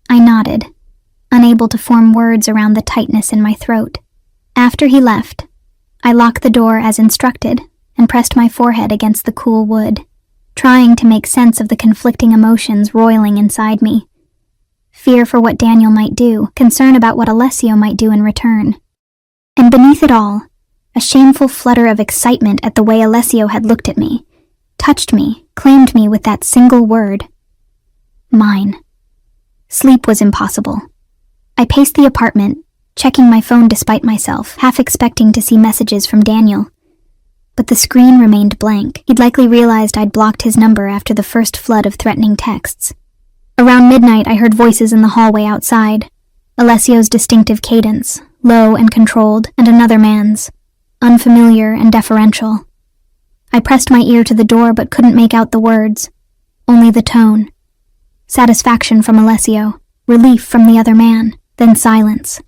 I nodded, unable to form words around the tightness in my throat. After he left, I locked the door as instructed and pressed my forehead against the cool wood, trying to make sense of the conflicting emotions roiling inside me. Fear for what Daniel might do, concern about what Alessio might do in return. And beneath it all, a shameful flutter of excitement at the way Alessio had looked at me, touched me, claimed me with that single word. Mine. Sleep was impossible. I paced the apartment, checking my phone despite myself, half expecting to see messages from Daniel. But the screen remained blank. He'd likely realized I'd blocked his number after the first flood of threatening texts. Around midnight, I heard voices in the hallway outside. Alessio's distinctive cadence, low and controlled, and another man's, unfamiliar and deferential. I pressed my ear to the door but couldn't make out the words, only the tone. Satisfaction from Alessio, relief from the other man, then silence.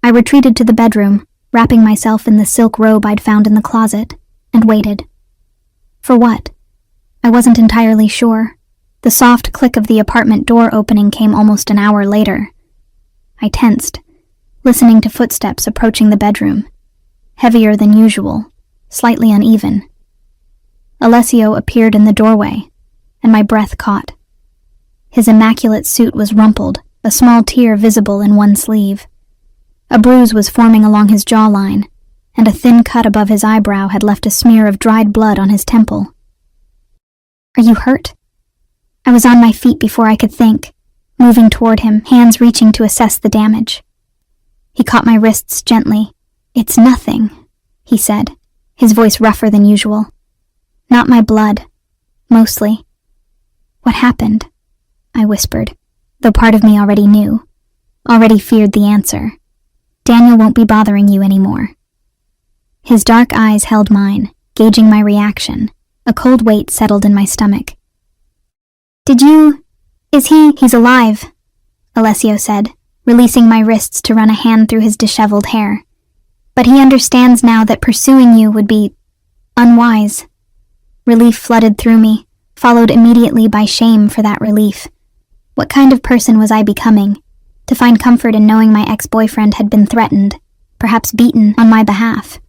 I retreated to the bedroom, wrapping myself in the silk robe I'd found in the closet, and waited. For what? I wasn't entirely sure. The soft click of the apartment door opening came almost an hour later. I tensed, listening to footsteps approaching the bedroom, heavier than usual, slightly uneven. Alessio appeared in the doorway, and my breath caught. His immaculate suit was rumpled, a small tear visible in one sleeve. A bruise was forming along his jawline, and a thin cut above his eyebrow had left a smear of dried blood on his temple. "Are you hurt?" I was on my feet before I could think, moving toward him, hands reaching to assess the damage. He caught my wrists gently. "It's nothing," he said, his voice rougher than usual. "Not my blood. Mostly." "What happened?" I whispered, though part of me already knew, already feared the answer. "Daniel won't be bothering you anymore." His dark eyes held mine, gauging my reaction. A cold weight settled in my stomach. He's alive," Alessio said, releasing my wrists to run a hand through his disheveled hair. "But he understands now that pursuing you would be unwise." Relief flooded through me, followed immediately by shame for that relief. What kind of person was I becoming, to find comfort in knowing my ex-boyfriend had been threatened, perhaps beaten, on my behalf?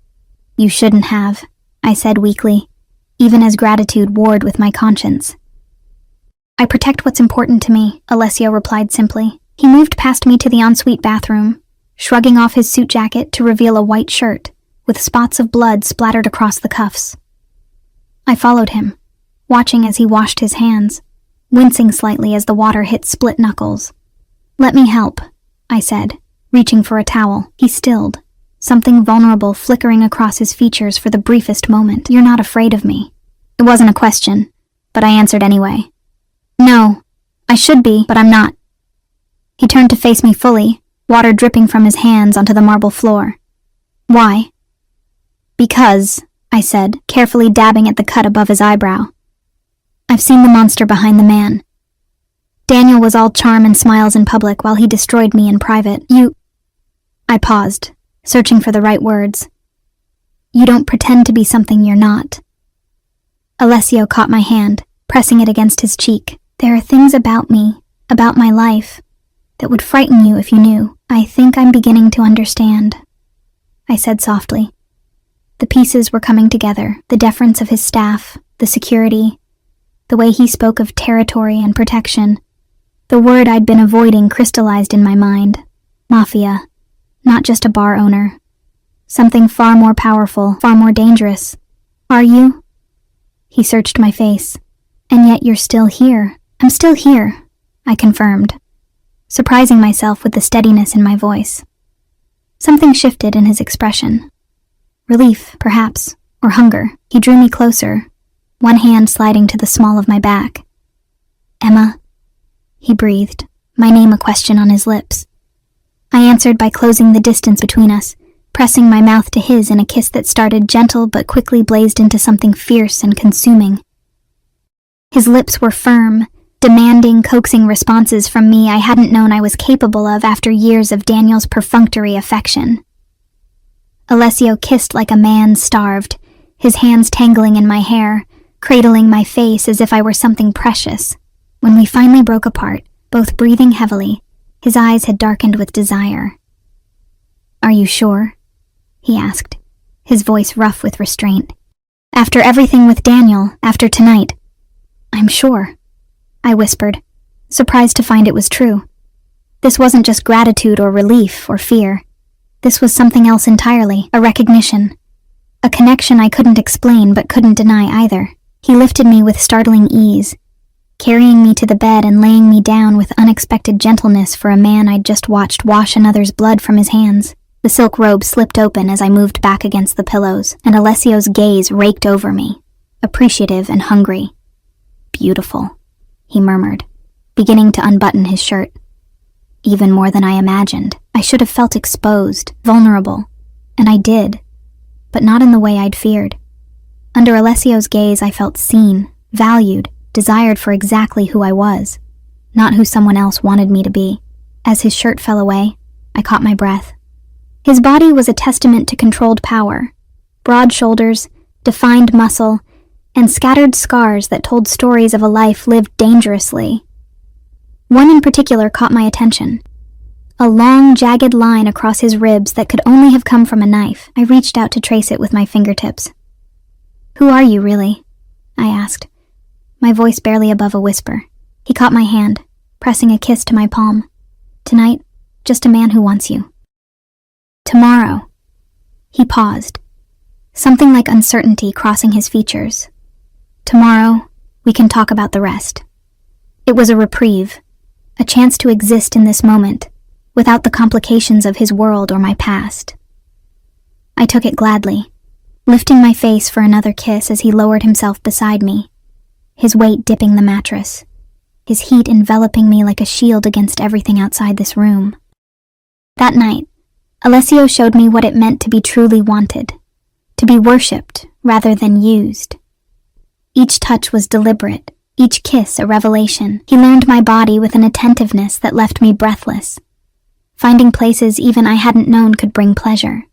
"You shouldn't have," I said weakly, even as gratitude warred with my conscience. "I protect what's important to me," Alessio replied simply. He moved past me to the ensuite bathroom, shrugging off his suit jacket to reveal a white shirt, with spots of blood splattered across the cuffs. I followed him, watching as he washed his hands, wincing slightly as the water hit split knuckles. "Let me help," I said, reaching for a towel. He stilled, something vulnerable flickering across his features for the briefest moment. "You're not afraid of me." It wasn't a question, but I answered anyway. "No, I should be, but I'm not." He turned to face me fully, water dripping from his hands onto the marble floor. "Why?" "Because," I said, carefully dabbing at the cut above his eyebrow. "I've seen the monster behind the man. Daniel was all charm and smiles in public while he destroyed me in private. I paused, searching for the right words. "You don't pretend to be something you're not." Alessio caught my hand, pressing it against his cheek. "There are things about me, about my life, that would frighten you if you knew. I think I'm beginning to understand," I said softly. The pieces were coming together, the deference of his staff, the security, the way he spoke of territory and protection. The word I'd been avoiding crystallized in my mind. Mafia, not just a bar owner. Something far more powerful, far more dangerous. "Are you?" He searched my face. "And yet you're still here." "I'm still here," I confirmed, surprising myself with the steadiness in my voice. Something shifted in his expression. Relief, perhaps, or hunger. He drew me closer, one hand sliding to the small of my back. "Emma," he breathed, my name a question on his lips. I answered by closing the distance between us, pressing my mouth to his in a kiss that started gentle but quickly blazed into something fierce and consuming. His lips were firm, demanding, coaxing responses from me I hadn't known I was capable of after years of Daniel's perfunctory affection. Alessio kissed like a man starved, his hands tangling in my hair, cradling my face as if I were something precious. When we finally broke apart, both breathing heavily, his eyes had darkened with desire. "Are you sure?" he asked, his voice rough with restraint. "After everything with Daniel, after tonight." "I'm sure," I whispered, surprised to find it was true. This wasn't just gratitude or relief or fear. This was something else entirely, a recognition. A connection I couldn't explain but couldn't deny either. He lifted me with startling ease, carrying me to the bed and laying me down with unexpected gentleness for a man I'd just watched wash another's blood from his hands. The silk robe slipped open as I moved back against the pillows, and Alessio's gaze raked over me, appreciative and hungry. "Beautiful," he murmured, beginning to unbutton his shirt. Even more than I imagined. I should have felt exposed, vulnerable, and I did, but not in the way I'd feared. Under Alessio's gaze, I felt seen, valued, desired for exactly who I was, not who someone else wanted me to be. As his shirt fell away, I caught my breath. His body was a testament to controlled power, broad shoulders, defined muscle, and scattered scars that told stories of a life lived dangerously. One in particular caught my attention. A long, jagged line across his ribs that could only have come from a knife. I reached out to trace it with my fingertips. "Who are you, really?" I asked, my voice barely above a whisper. He caught my hand, pressing a kiss to my palm. "Tonight, just a man who wants you." "Tomorrow." He paused, something like uncertainty crossing his features. "Tomorrow, we can talk about the rest." It was a reprieve, a chance to exist in this moment, without the complications of his world or my past. I took it gladly, lifting my face for another kiss as he lowered himself beside me, his weight dipping the mattress, his heat enveloping me like a shield against everything outside this room. That night, Alessio showed me what it meant to be truly wanted, to be worshipped rather than used. Each touch was deliberate, each kiss a revelation. He learned my body with an attentiveness that left me breathless, finding places even I hadn't known could bring pleasure.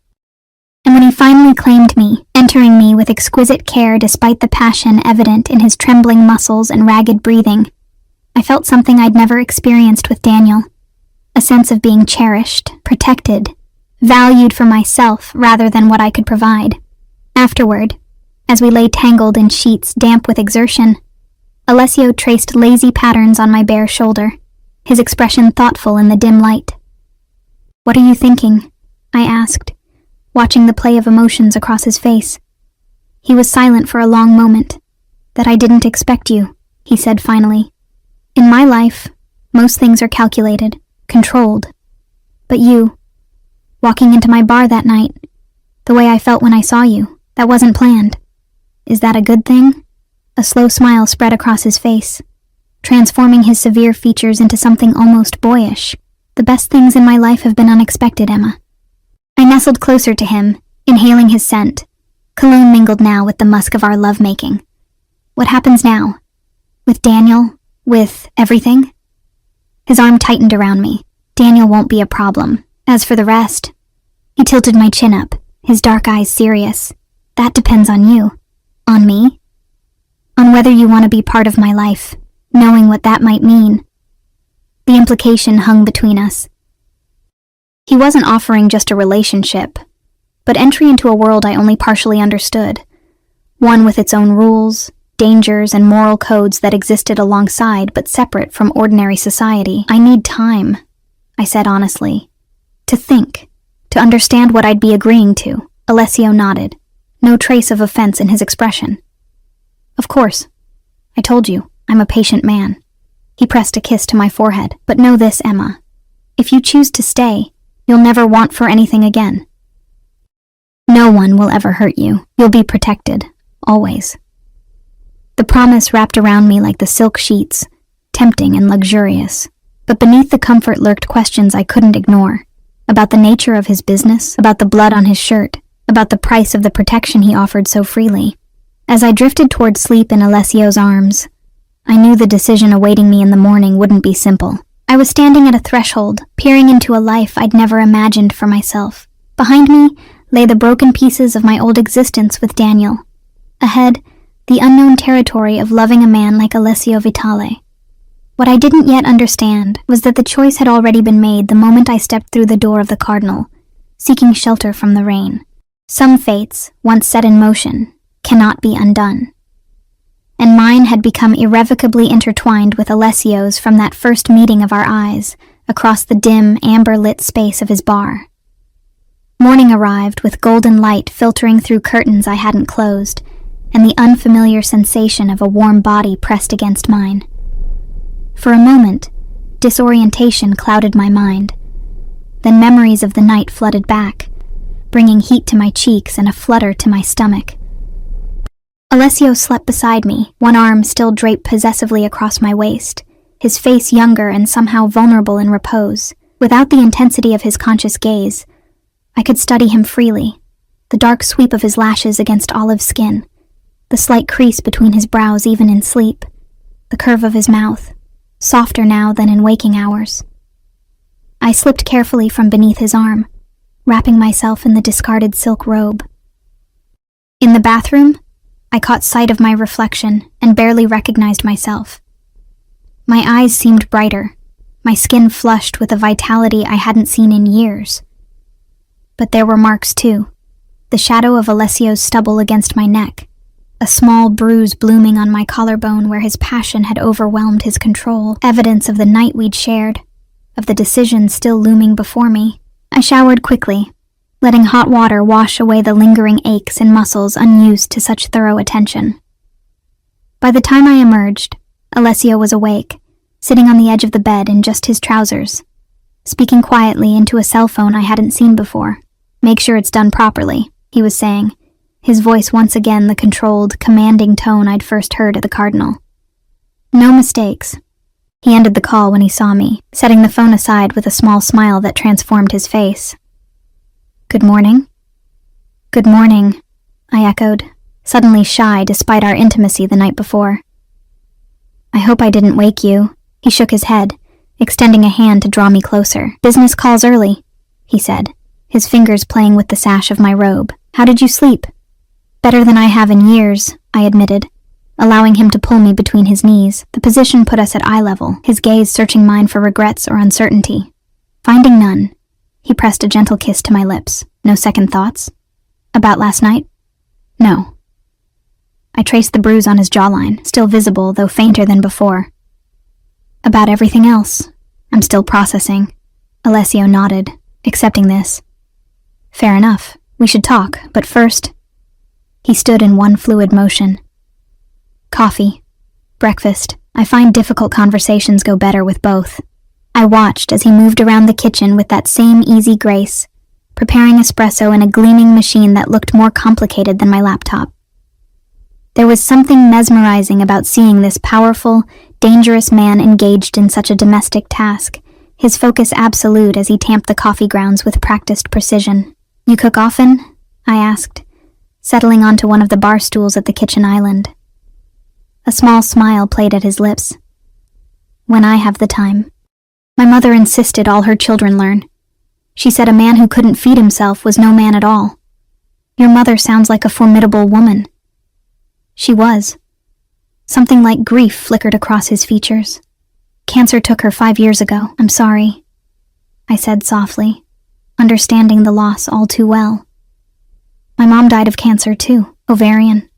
And when he finally claimed me, entering me with exquisite care despite the passion evident in his trembling muscles and ragged breathing, I felt something I'd never experienced with Daniel, a sense of being cherished, protected, valued for myself rather than what I could provide. Afterward, as we lay tangled in sheets damp with exertion, Alessio traced lazy patterns on my bare shoulder, his expression thoughtful in the dim light. "What are you thinking?" I asked, watching the play of emotions across his face. He was silent for a long moment. "That I didn't expect you," he said finally. "In my life, most things are calculated, controlled. But you, walking into my bar that night, the way I felt when I saw you, that wasn't planned. Is that a good thing?" A slow smile spread across his face, transforming his severe features into something almost boyish. "The best things in my life have been unexpected, Emma." I nestled closer to him, inhaling his scent, cologne mingled now with the musk of our lovemaking. "What happens now? With Daniel? With everything?" His arm tightened around me. "Daniel won't be a problem. As for the rest..." He tilted my chin up, his dark eyes serious. "That depends on you." "On me?" "On whether you want to be part of my life, knowing what that might mean." The implication hung between us. He wasn't offering just a relationship, but entry into a world I only partially understood, one with its own rules, dangers, and moral codes that existed alongside but separate from ordinary society. "I need time," I said honestly. "To think, to understand what I'd be agreeing to." Alessio nodded, no trace of offense in his expression. "Of course. I told you, I'm a patient man." He pressed a kiss to my forehead. "But know this, Emma. If you choose to stay, you'll never want for anything again. No one will ever hurt you. You'll be protected, always." The promise wrapped around me like the silk sheets, tempting and luxurious. But beneath the comfort lurked questions I couldn't ignore. About the nature of his business, about the blood on his shirt, about the price of the protection he offered so freely. As I drifted toward sleep in Alessio's arms, I knew the decision awaiting me in the morning wouldn't be simple. I was standing at a threshold, peering into a life I'd never imagined for myself. Behind me lay the broken pieces of my old existence with Daniel. Ahead, the unknown territory of loving a man like Alessio Vitale. What I didn't yet understand was that the choice had already been made the moment I stepped through the door of the Cardinal, seeking shelter from the rain. Some fates, once set in motion, cannot be undone. And mine had become irrevocably intertwined with Alessio's from that first meeting of our eyes across the dim, amber-lit space of his bar. Morning arrived with golden light filtering through curtains I hadn't closed, and the unfamiliar sensation of a warm body pressed against mine. For a moment, disorientation clouded my mind. Then memories of the night flooded back, bringing heat to my cheeks and a flutter to my stomach. Alessio slept beside me, one arm still draped possessively across my waist, his face younger and somehow vulnerable in repose. Without the intensity of his conscious gaze, I could study him freely, the dark sweep of his lashes against olive skin, the slight crease between his brows even in sleep, the curve of his mouth, softer now than in waking hours. I slipped carefully from beneath his arm, wrapping myself in the discarded silk robe. In the bathroom, I caught sight of my reflection and barely recognized myself. My eyes seemed brighter, my skin flushed with a vitality I hadn't seen in years. But there were marks too, the shadow of Alessio's stubble against my neck, a small bruise blooming on my collarbone where his passion had overwhelmed his control, evidence of the night we'd shared, of the decision still looming before me. I showered quickly, letting hot water wash away the lingering aches in muscles unused to such thorough attention. By the time I emerged, Alessio was awake, sitting on the edge of the bed in just his trousers, speaking quietly into a cell phone I hadn't seen before. "Make sure it's done properly," he was saying, his voice once again the controlled, commanding tone I'd first heard at the Cardinal. "No mistakes." He ended the call when he saw me, setting the phone aside with a small smile that transformed his face. "Good morning." "Good morning," I echoed, suddenly shy despite our intimacy the night before. "I hope I didn't wake you." He shook his head, extending a hand to draw me closer. "Business calls early," he said, his fingers playing with the sash of my robe. "How did you sleep?" "Better than I have in years," I admitted, allowing him to pull me between his knees. The position put us at eye level, his gaze searching mine for regrets or uncertainty. Finding none, he pressed a gentle kiss to my lips. "No second thoughts? About last night?" "No." I traced the bruise on his jawline, still visible though fainter than before. "About everything else. I'm still processing." Alessio nodded, accepting this. "Fair enough. We should talk, but first..." He stood in one fluid motion. "Coffee. Breakfast. I find difficult conversations go better with both." I watched as he moved around the kitchen with that same easy grace, preparing espresso in a gleaming machine that looked more complicated than my laptop. There was something mesmerizing about seeing this powerful, dangerous man engaged in such a domestic task, his focus absolute as he tamped the coffee grounds with practiced precision. "You cook often?" I asked, settling onto one of the bar stools at the kitchen island. A small smile played at his lips. "When I have the time. My mother insisted all her children learn. She said a man who couldn't feed himself was no man at all. Your mother sounds like a formidable woman." She was. Something like grief flickered across his features. "Cancer took her 5 years ago. I'm sorry," I said softly, understanding the loss all too well. "My mom died of cancer too, ovarian."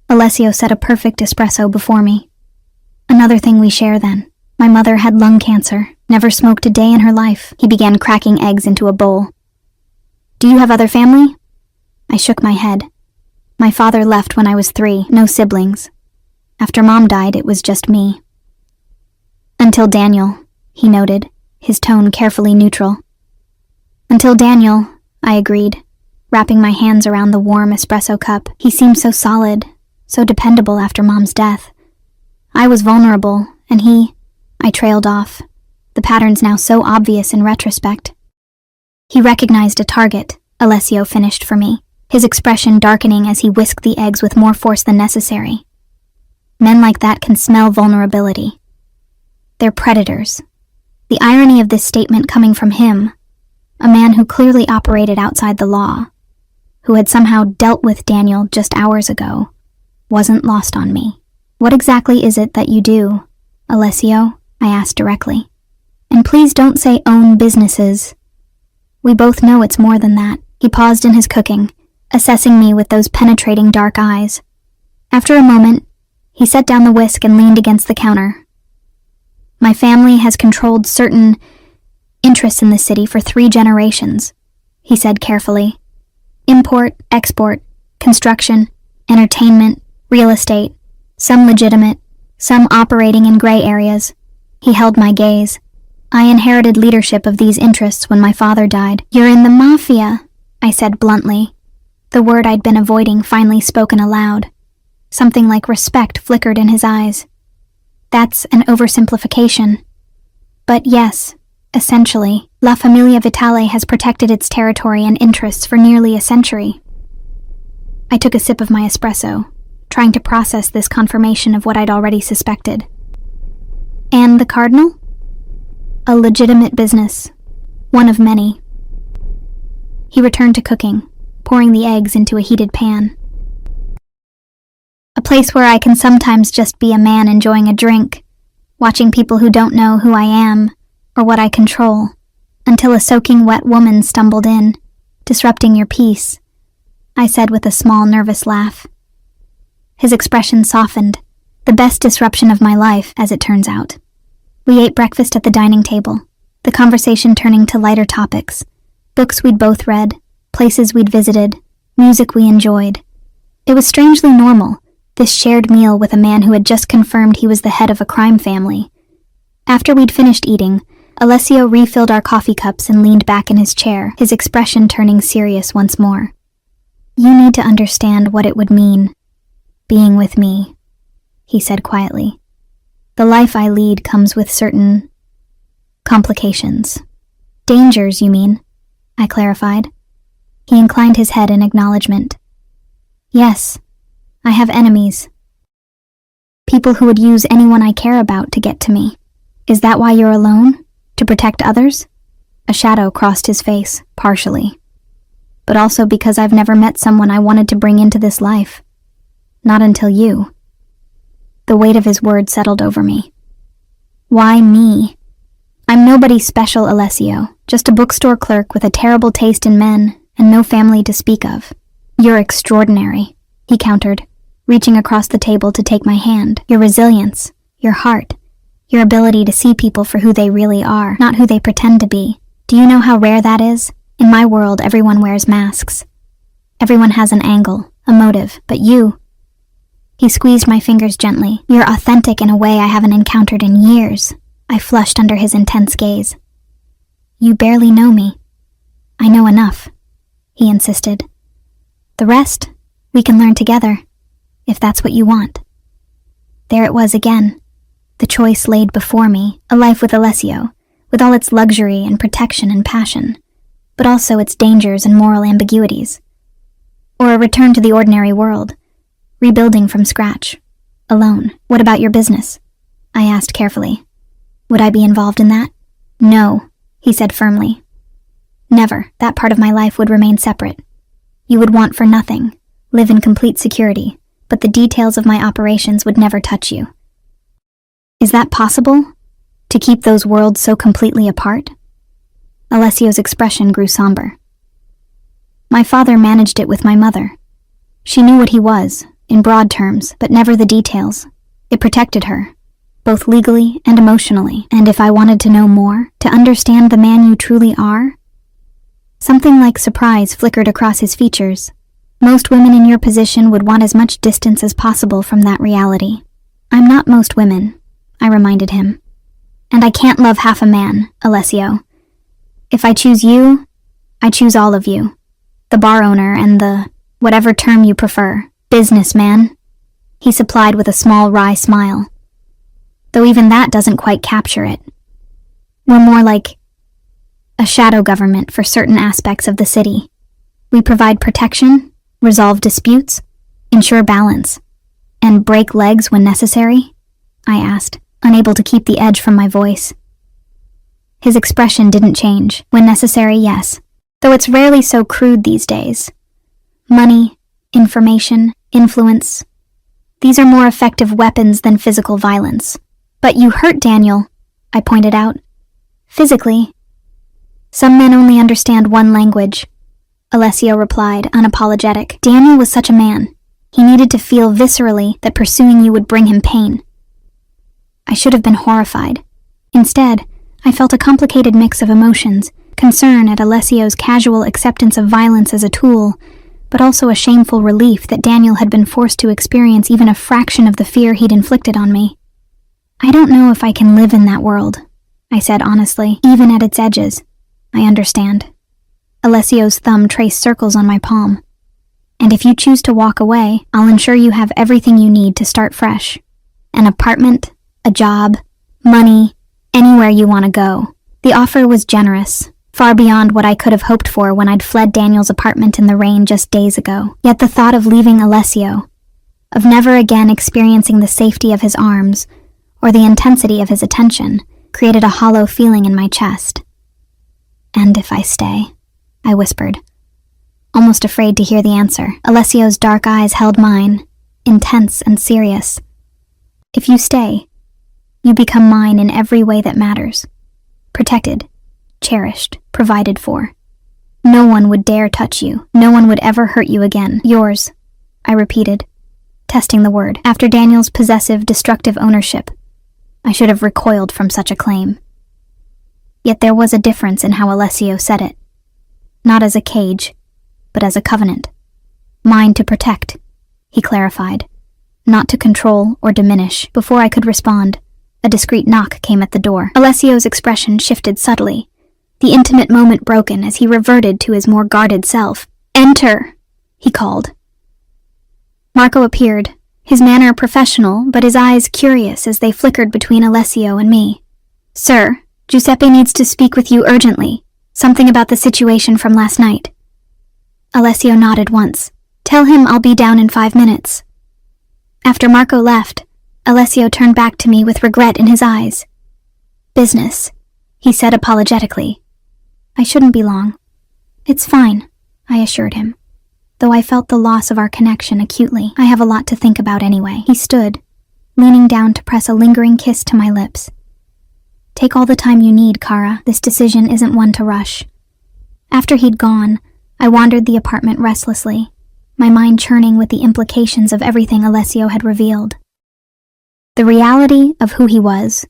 Alessio set a perfect espresso before me. "Another thing we share then. My mother had lung cancer, never smoked a day in her life." He began cracking eggs into a bowl. "Do you have other family?" I shook my head. My father left when I was 3, no siblings. After Mom died, it was just me. "Until Daniel," he noted, his tone carefully neutral. "Until Daniel," I agreed, wrapping my hands around the warm espresso cup. He seemed so solid, so dependable after Mom's death. I was vulnerable, and he... I trailed off, the patterns now so obvious in retrospect. "He recognized a target," Alessio finished for me, his expression darkening as he whisked the eggs with more force than necessary. Men like that can smell vulnerability. They're predators. The irony of this statement coming from him, a man who clearly operated outside the law, who had somehow dealt with Daniel just hours ago, wasn't lost on me. What exactly is it that you do, Alessio? I asked directly. And please don't say own businesses. We both know it's more than that. He paused in his cooking, assessing me with those penetrating dark eyes. After a moment, he set down the whisk and leaned against the counter. My family has controlled certain interests in the city for 3 generations, he said carefully. Import, export, construction, entertainment, real estate, some legitimate, some operating in gray areas. He held my gaze. I inherited leadership of these interests when my father died. You're in the Mafia, I said bluntly. The word I'd been avoiding finally spoken aloud. Something like respect flickered in his eyes. That's an oversimplification. But yes, essentially, La Famiglia Vitale has protected its territory and interests for nearly a century. I took a sip of my espresso, trying to process this confirmation of what I'd already suspected. And the Cardinal? A legitimate business, one of many. He returned to cooking, pouring the eggs into a heated pan. A place where I can sometimes just be a man enjoying a drink, watching people who don't know who I am or what I control, until a soaking wet woman stumbled in, disrupting your peace, I said with a small nervous laugh. His expression softened, the best disruption of my life, as it turns out. We ate breakfast at the dining table, the conversation turning to lighter topics, books we'd both read, places we'd visited, music we enjoyed. It was strangely normal, this shared meal with a man who had just confirmed he was the head of a crime family. After we'd finished eating, Alessio refilled our coffee cups and leaned back in his chair, his expression turning serious once more. You need to understand what it would mean, being with me, he said quietly. The life I lead comes with certain complications. Dangers, you mean? I clarified. He inclined his head in acknowledgement. Yes, I have enemies. People who would use anyone I care about to get to me. Is that why you're alone? To protect others? A shadow crossed his face, partially. But also because I've never met someone I wanted to bring into this life. Not until you. The weight of his words settled over me. Why me? I'm nobody special, Alessio, just a bookstore clerk with a terrible taste in men and no family to speak of. You're extraordinary, he countered, reaching across the table to take my hand. Your resilience, your heart, your ability to see people for who they really are, not who they pretend to be. Do you know how rare that is? In my world, everyone wears masks. Everyone has an angle, a motive, but you... He squeezed my fingers gently. You're authentic in a way I haven't encountered in years. I flushed under his intense gaze. You barely know me. I know enough, he insisted. The rest, we can learn together, if that's what you want. There it was again. The choice laid before me, a life with Alessio, with all its luxury and protection and passion, but also its dangers and moral ambiguities. Or a return to the ordinary world, rebuilding from scratch, alone. What about your business? I asked carefully. Would I be involved in that? No, he said firmly. Never. That part of my life would remain separate. You would want for nothing, live in complete security, but the details of my operations would never touch you. Is that possible? To keep those worlds so completely apart? Alessio's expression grew somber. My father managed it with my mother. She knew what he was, in broad terms, but never the details. It protected her, both legally and emotionally. And if I wanted to know more, to understand the man you truly are? Something like surprise flickered across his features. Most women in your position would want as much distance as possible from that reality. I'm not most women, I reminded him. And I can't love half a man, Alessio. If I choose you, I choose all of you. The bar owner and the, whatever term you prefer, businessman, he supplied with a small wry smile. Though even that doesn't quite capture it. We're more like a shadow government for certain aspects of the city. We provide protection, resolve disputes, ensure balance, and And break legs when necessary? I asked, unable to keep the edge from my voice. His expression didn't change. When necessary, yes. Though it's rarely so crude these days. Money, information, influence. These are more effective weapons than physical violence. But you hurt Daniel, I pointed out. Physically. Some men only understand one language, Alessio replied, unapologetic. Daniel was such a man. He needed to feel viscerally that pursuing you would bring him pain. I should have been horrified. Instead, I felt a complicated mix of emotions, concern at Alessio's casual acceptance of violence as a tool, but also a shameful relief that Daniel had been forced to experience even a fraction of the fear he'd inflicted on me. I don't know if I can live in that world, I said honestly, even at its edges. I understand. Alessio's thumb traced circles on my palm. And if you choose to walk away, I'll ensure you have everything you need to start fresh. An apartment, a job, money, anywhere you want to go. The offer was generous, far beyond what I could have hoped for when I'd fled Daniel's apartment in the rain just days ago. Yet the thought of leaving Alessio, of never again experiencing the safety of his arms, or the intensity of his attention, created a hollow feeling in my chest. And if I stay, I whispered, almost afraid to hear the answer. Alessio's dark eyes held mine, intense and serious. If you stay, you become mine in every way that matters. Protected, cherished, provided for. No one would dare touch you. No one would ever hurt you again. Yours, I repeated, testing the word. After Daniel's possessive, destructive ownership, I should have recoiled from such a claim. Yet there was a difference in how Alessio said it. Not as a cage, but as a covenant. Mine to protect, he clarified, not to control or diminish. Before I could respond, a discreet knock came at the door. Alessio's expression shifted subtly, the intimate moment broken as he reverted to his more guarded self. Enter, he called. Marco appeared, his manner professional, but his eyes curious as they flickered between Alessio and me. Sir, Giuseppe needs to speak with you urgently. Something about the situation from last night. Alessio nodded once. Tell him I'll be down in 5 minutes. After Marco left, Alessio turned back to me with regret in his eyes. Business, he said apologetically. I shouldn't be long. It's fine, I assured him, though I felt the loss of our connection acutely. I have a lot to think about anyway. He stood, leaning down to press a lingering kiss to my lips. Take all the time you need, Kara. This decision isn't one to rush. After he'd gone, I wandered the apartment restlessly, my mind churning with the implications of everything Alessio had revealed. The reality of who he was.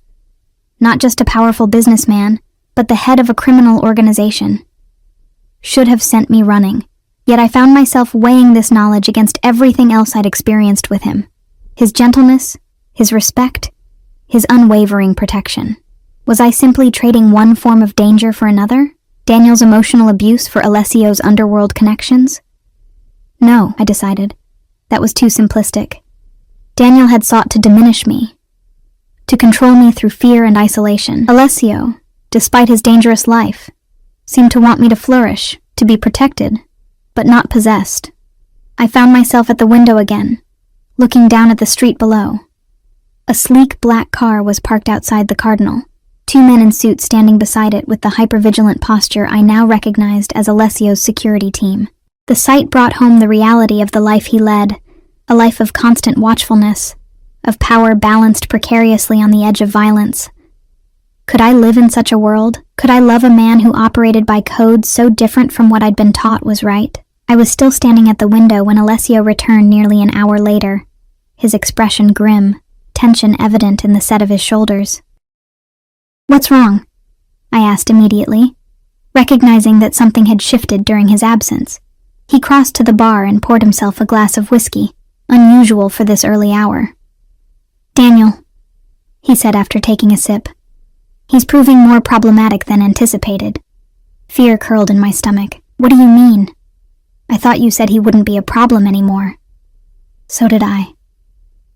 Not just a powerful businessman, but the head of a criminal organization. Should have sent me running, yet I found myself weighing this knowledge against everything else I'd experienced with him. His gentleness, his respect, his unwavering protection. Was I simply trading one form of danger for another? Daniel's emotional abuse for Alessio's underworld connections? No, I decided. That was too simplistic. Daniel had sought to diminish me, to control me through fear and isolation. Alessio, despite his dangerous life, seemed to want me to flourish, to be protected, but not possessed. I found myself at the window again, looking down at the street below. A sleek black car was parked outside the Cardinal, 2 men in suits standing beside it with the hypervigilant posture I now recognized as Alessio's security team. The sight brought home the reality of the life he led, a life of constant watchfulness, of power balanced precariously on the edge of violence. Could I live in such a world? Could I love a man who operated by codes so different from what I'd been taught was right? I was still standing at the window when Alessio returned nearly an hour later, his expression grim, tension evident in the set of his shoulders. What's wrong? I asked immediately, recognizing that something had shifted during his absence. He crossed to the bar and poured himself a glass of whiskey, unusual for this early hour. Daniel, he said after taking a sip. He's proving more problematic than anticipated. Fear curled in my stomach. What do you mean? I thought you said he wouldn't be a problem anymore. So did I.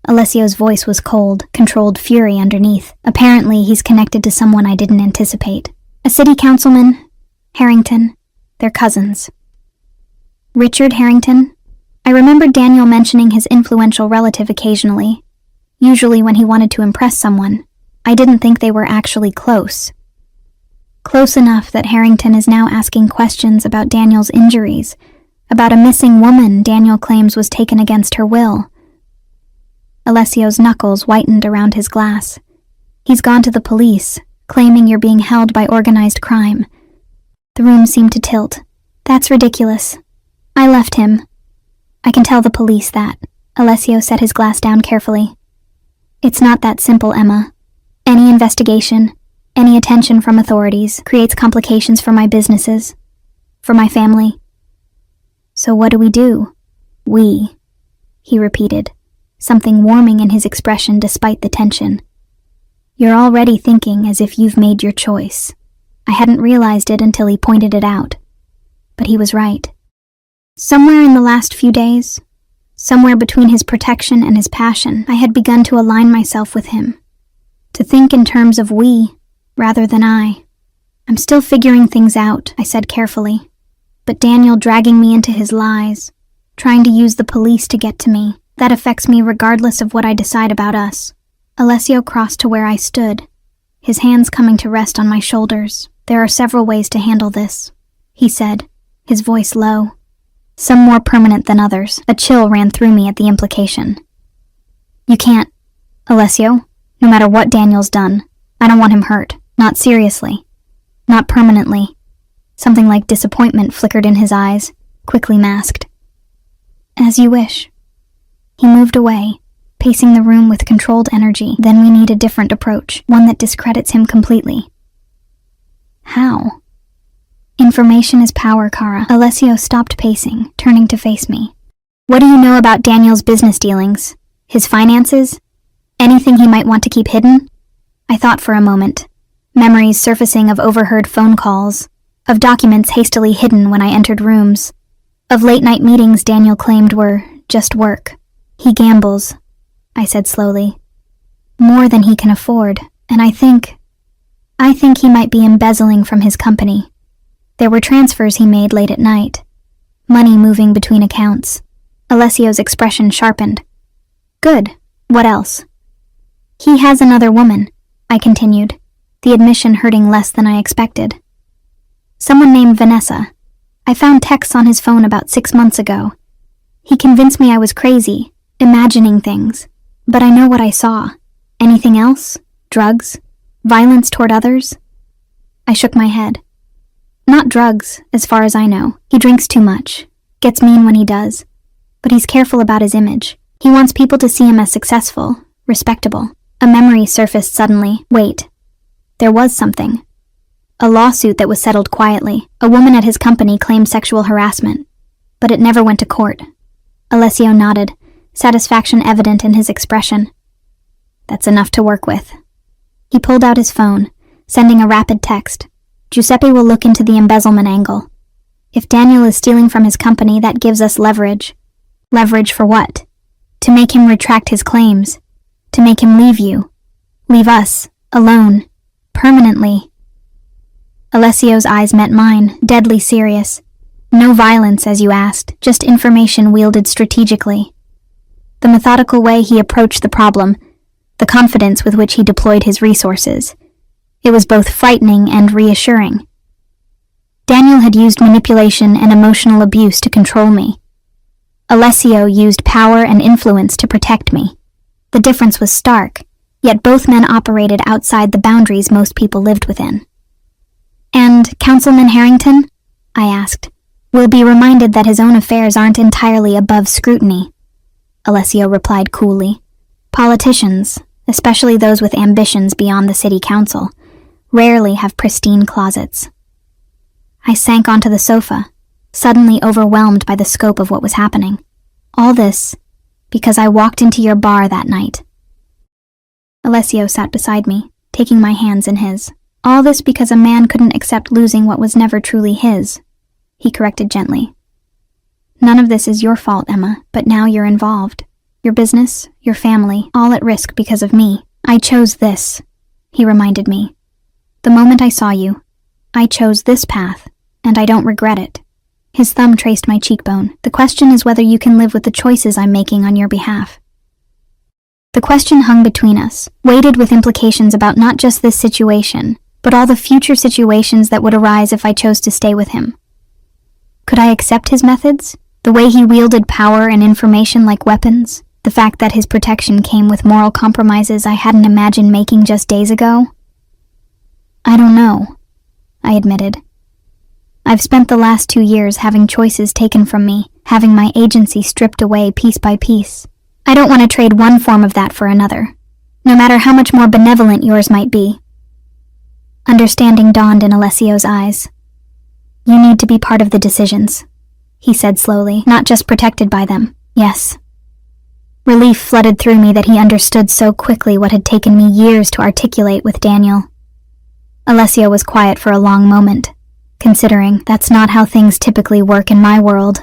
Alessio's voice was cold, controlled fury underneath. Apparently, he's connected to someone I didn't anticipate. A city councilman, Harrington, they're cousins. Richard Harrington? I remembered Daniel mentioning his influential relative occasionally, usually when he wanted to impress someone. I didn't think they were actually close. Close enough that Harrington is now asking questions about Daniel's injuries, about a missing woman Daniel claims was taken against her will. Alessio's knuckles whitened around his glass. He's gone to the police, claiming you're being held by organized crime. The room seemed to tilt. That's ridiculous. I left him. I can tell the police that. Alessio set his glass down carefully. It's not that simple, Emma. Any investigation, any attention from authorities creates complications for my businesses, for my family. So what do? We, he repeated, something warming in his expression despite the tension. You're already thinking as if you've made your choice. I hadn't realized it until he pointed it out. But he was right. Somewhere in the last few days, somewhere between his protection and his passion, I had begun to align myself with him. To think in terms of we, rather than I. I'm still figuring things out, I said carefully. But Daniel dragging me into his lies, trying to use the police to get to me, that affects me regardless of what I decide about us. Alessio crossed to where I stood, his hands coming to rest on my shoulders. There are several ways to handle this, he said, his voice low. Some more permanent than others. A chill ran through me at the implication. You can't, Alessio, no matter what Daniel's done. I don't want him hurt. Not seriously. Not permanently. Something like disappointment flickered in his eyes, quickly masked. As you wish. He moved away, pacing the room with controlled energy. Then we need a different approach, one that discredits him completely. How? Information is power, Kara. Alessio stopped pacing, turning to face me. What do you know about Daniel's business dealings? His finances? Anything he might want to keep hidden? I thought for a moment, memories surfacing of overheard phone calls, of documents hastily hidden when I entered rooms, of late-night meetings Daniel claimed were just work. He gambles, I said slowly. More than he can afford, and I think he might be embezzling from his company. There were transfers he made late at night, money moving between accounts. Alessio's expression sharpened. Good. What else? He has another woman, I continued, the admission hurting less than I expected. Someone named Vanessa. I found texts on his phone about 6 months ago. He convinced me I was crazy, imagining things, but I know what I saw. Anything else? Drugs? Violence toward others? I shook my head. Not drugs, as far as I know. He drinks too much, gets mean when he does, but he's careful about his image. He wants people to see him as successful, respectable. A memory surfaced suddenly. Wait. There was something. A lawsuit that was settled quietly. A woman at his company claimed sexual harassment, but it never went to court. Alessio nodded, satisfaction evident in his expression. That's enough to work with. He pulled out his phone, sending a rapid text. Giuseppe will look into the embezzlement angle. If Daniel is stealing from his company, that gives us leverage. Leverage for what? To make him retract his claims. To make him leave you. Leave us. Alone. Permanently. Alessio's eyes met mine, deadly serious. No violence, as you asked, just information wielded strategically. The methodical way he approached the problem, the confidence with which he deployed his resources. It was both frightening and reassuring. Daniel had used manipulation and emotional abuse to control me. Alessio used power and influence to protect me. The difference was stark, yet both men operated outside the boundaries most people lived within. And Councilman Harrington? I asked. Will be reminded that his own affairs aren't entirely above scrutiny. Alessio replied coolly. Politicians, especially those with ambitions beyond the city council, rarely have pristine closets. I sank onto the sofa, suddenly overwhelmed by the scope of what was happening. All this because I walked into your bar that night. Alessio sat beside me, taking my hands in his. All this because a man couldn't accept losing what was never truly his, he corrected gently. None of this is your fault, Emma, but now you're involved. Your business, your family, all at risk because of me. I chose this, he reminded me. The moment I saw you, I chose this path, and I don't regret it. His thumb traced my cheekbone. "The question is whether you can live with the choices I'm making on your behalf." The question hung between us, weighted with implications about not just this situation, but all the future situations that would arise if I chose to stay with him. Could I accept his methods? The way he wielded power and information like weapons? The fact that his protection came with moral compromises I hadn't imagined making just days ago? "I don't know," I admitted. "I've spent the last 2 years having choices taken from me, having my agency stripped away piece by piece. I don't want to trade one form of that for another, no matter how much more benevolent yours might be." Understanding dawned in Alessio's eyes. "You need to be part of the decisions," he said slowly, "not just protected by them. Yes." Relief flooded through me that he understood so quickly what had taken me years to articulate with Daniel. Alessio was quiet for a long moment, considering that's not how things typically work in my world.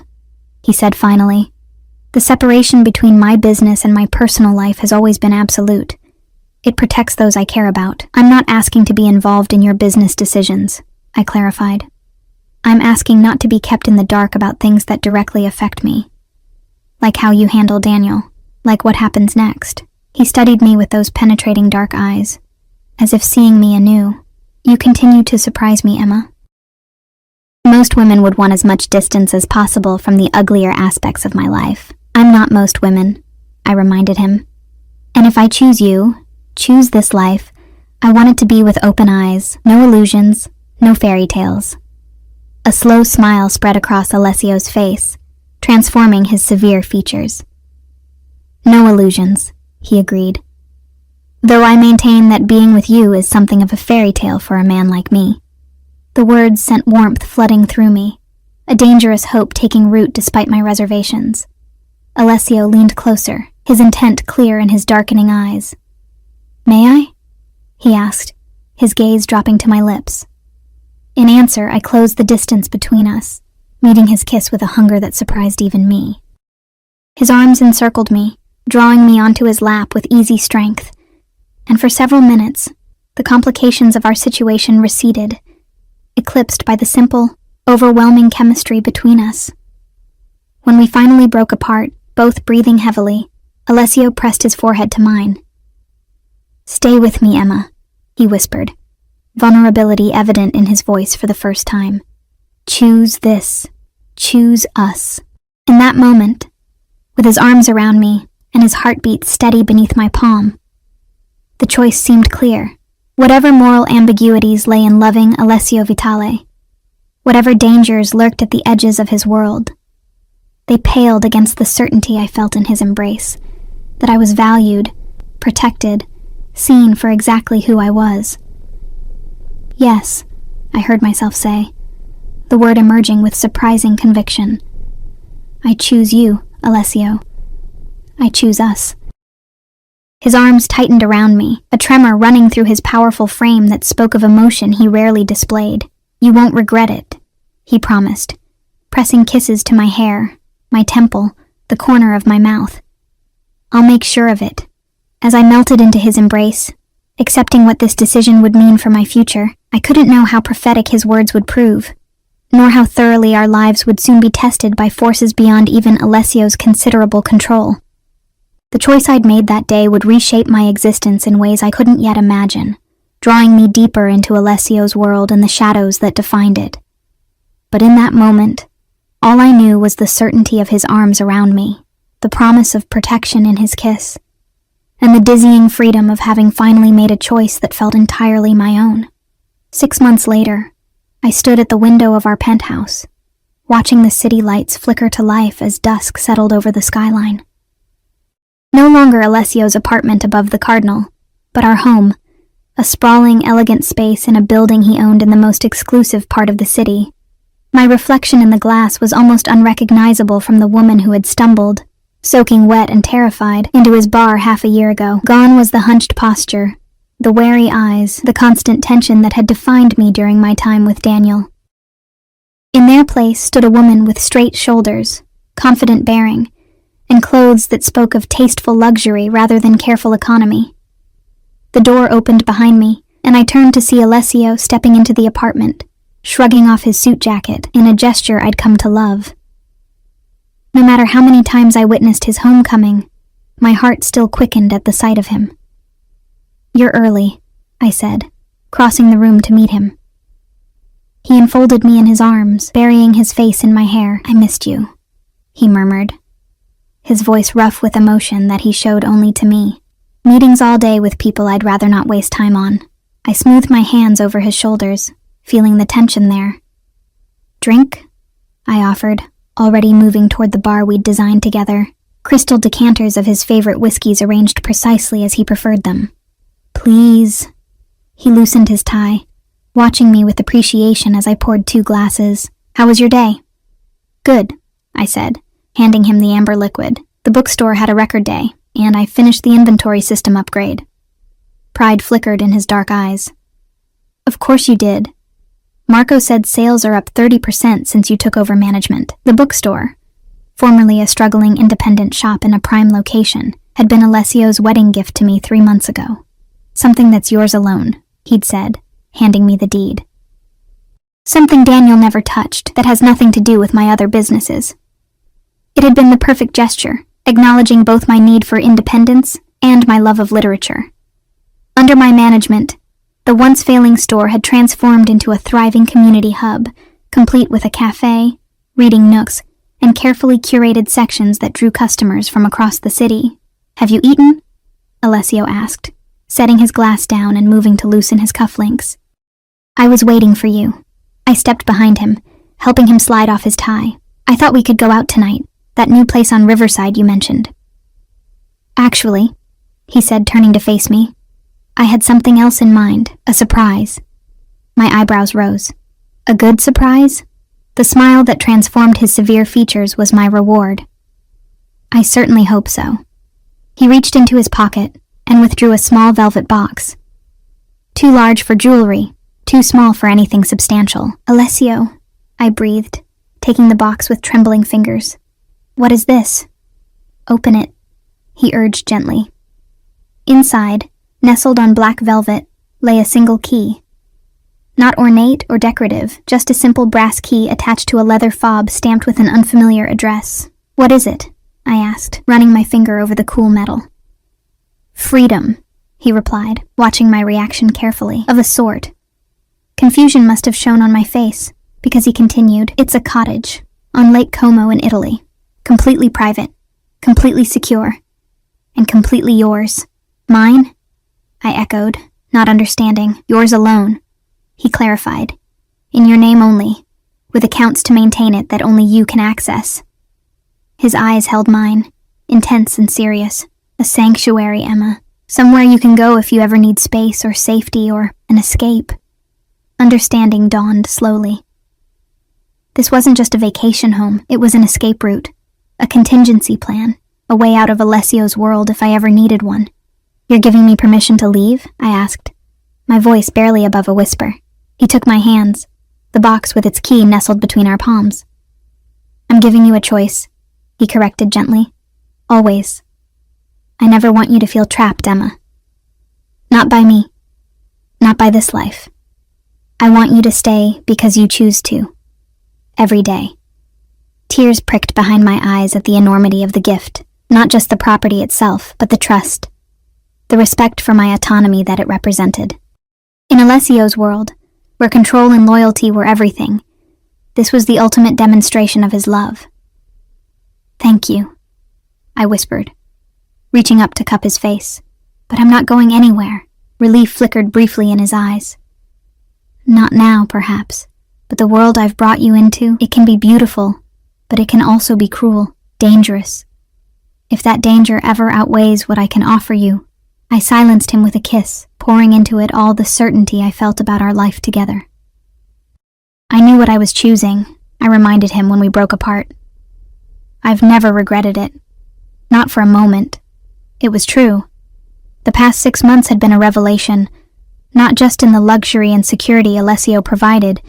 He said finally, "The separation between my business and my personal life has always been absolute. It protects those I care about. I'm not asking to be involved in your business decisions," I clarified. "I'm asking not to be kept in the dark about things that directly affect me. Like how you handle Daniel, like what happens next." He studied me with those penetrating dark eyes, as if seeing me anew. "You continue to surprise me, Emma." Most women would want as much distance as possible from the uglier aspects of my life. I'm not most women, I reminded him. And if I choose you, choose this life, I want it to be with open eyes, no illusions, no fairy tales. A slow smile spread across Alessio's face, transforming his severe features. "No illusions," he agreed. "Though I maintain that being with you is something of a fairy tale for a man like me." The words sent warmth flooding through me, a dangerous hope taking root despite my reservations. Alessio leaned closer, his intent clear in his darkening eyes. "May I?" he asked, his gaze dropping to my lips. In answer, I closed the distance between us, meeting his kiss with a hunger that surprised even me. His arms encircled me, drawing me onto his lap with easy strength, and for several minutes, the complications of our situation receded, eclipsed by the simple, overwhelming chemistry between us. When we finally broke apart, both breathing heavily, Alessio pressed his forehead to mine. "Stay with me, Emma," he whispered, vulnerability evident in his voice for the first time. "Choose this. Choose us." In that moment, with his arms around me and his heartbeat steady beneath my palm, the choice seemed clear. Whatever moral ambiguities lay in loving Alessio Vitale, whatever dangers lurked at the edges of his world, they paled against the certainty I felt in his embrace, that I was valued, protected, seen for exactly who I was. "Yes," I heard myself say, the word emerging with surprising conviction. "I choose you, Alessio. I choose us." His arms tightened around me, a tremor running through his powerful frame that spoke of emotion he rarely displayed. "You won't regret it," he promised, pressing kisses to my hair, my temple, the corner of my mouth. "I'll make sure of it." As I melted into his embrace, accepting what this decision would mean for my future, I couldn't know how prophetic his words would prove, nor how thoroughly our lives would soon be tested by forces beyond even Alessio's considerable control. The choice I'd made that day would reshape my existence in ways I couldn't yet imagine, drawing me deeper into Alessio's world and the shadows that defined it. But in that moment, all I knew was the certainty of his arms around me, the promise of protection in his kiss, and the dizzying freedom of having finally made a choice that felt entirely my own. 6 months later, I stood at the window of our penthouse, watching the city lights flicker to life as dusk settled over the skyline. No longer Alessio's apartment above the Cardinal, but our home, a sprawling, elegant space in a building he owned in the most exclusive part of the city. My reflection in the glass was almost unrecognizable from the woman who had stumbled, soaking wet and terrified, into his bar half a year ago. Gone was the hunched posture, the wary eyes, the constant tension that had defined me during my time with Daniel. In their place stood a woman with straight shoulders, confident bearing, and clothes that spoke of tasteful luxury rather than careful economy. The door opened behind me, and I turned to see Alessio stepping into the apartment, shrugging off his suit jacket in a gesture I'd come to love. No matter how many times I witnessed his homecoming, my heart still quickened at the sight of him. "You're early," I said, crossing the room to meet him. He enfolded me in his arms, burying his face in my hair. "I missed you," he murmured, his voice rough with emotion that he showed only to me. Meetings all day with people I'd rather not waste time on. I smoothed my hands over his shoulders, feeling the tension there. "Drink?" I offered, already moving toward the bar we'd designed together, crystal decanters of his favorite whiskeys arranged precisely as he preferred them. "Please." He loosened his tie, watching me with appreciation as I poured 2 glasses. "How was your day?" "Good," I said, handing him the amber liquid. "The bookstore had a record day, and I finished the inventory system upgrade." Pride flickered in his dark eyes. "Of course you did. Marco said sales are up 30% since you took over management. The bookstore, formerly a struggling independent shop in a prime location, had been Alessio's wedding gift to me 3 months ago. Something that's yours alone," he'd said, handing me the deed. "Something Daniel never touched that has nothing to do with my other businesses." It had been the perfect gesture, acknowledging both my need for independence and my love of literature. Under my management, the once failing store had transformed into a thriving community hub, complete with a cafe, reading nooks, and carefully curated sections that drew customers from across the city. "Have you eaten?" Alessio asked, setting his glass down and moving to loosen his cufflinks. "I was waiting for you." I stepped behind him, helping him slide off his tie. "I thought we could go out tonight, that new place on Riverside you mentioned." "Actually," he said, turning to face me, "I had something else in mind, a surprise." My eyebrows rose. A good surprise? The smile that transformed his severe features was my reward. "I certainly hope so." He reached into his pocket and withdrew a small velvet box. "Too large for jewelry, too small for anything substantial." "Alessio," I breathed, taking the box with trembling fingers. "What is this?" "Open it," he urged gently. Inside, nestled on black velvet, lay a single key. Not ornate or decorative, just a simple brass key attached to a leather fob stamped with an unfamiliar address. "What is it?" I asked, running my finger over the cool metal. "Freedom," he replied, watching my reaction carefully. "Of a sort." Confusion must have shown on my face, because he continued, "It's a cottage, on Lake Como in Italy. Completely private, completely secure, and completely yours." "Mine?" I echoed, not understanding. "Yours alone," he clarified. "In your name only, with accounts to maintain it that only you can access." His eyes held mine, intense and serious. "A sanctuary, Emma. Somewhere you can go if you ever need space or safety or an escape." Understanding dawned slowly. This wasn't just a vacation home, it was an escape route, a contingency plan, a way out of Alessio's world if I ever needed one. "You're giving me permission to leave?" I asked, my voice barely above a whisper. He took my hands, the box with its key nestled between our palms. "I'm giving you a choice," he corrected gently. "Always. I never want you to feel trapped, Emma. Not by me. Not by this life. I want you to stay because you choose to. Every day." Tears pricked behind my eyes at the enormity of the gift, not just the property itself, but the trust, the respect for my autonomy that it represented. In Alessio's world, where control and loyalty were everything, this was the ultimate demonstration of his love. "Thank you," I whispered, reaching up to cup his face. "But I'm not going anywhere." Relief flickered briefly in his eyes. "Not now, perhaps, but the world I've brought you into, it can be beautiful, but it can also be cruel, dangerous. If that danger ever outweighs what I can offer you." I silenced him with a kiss, pouring into it all the certainty I felt about our life together. "I knew what I was choosing," I reminded him when we broke apart. "I've never regretted it. Not for a moment. It was true. The past 6 months had been a revelation, not just in the luxury and security Alessio provided,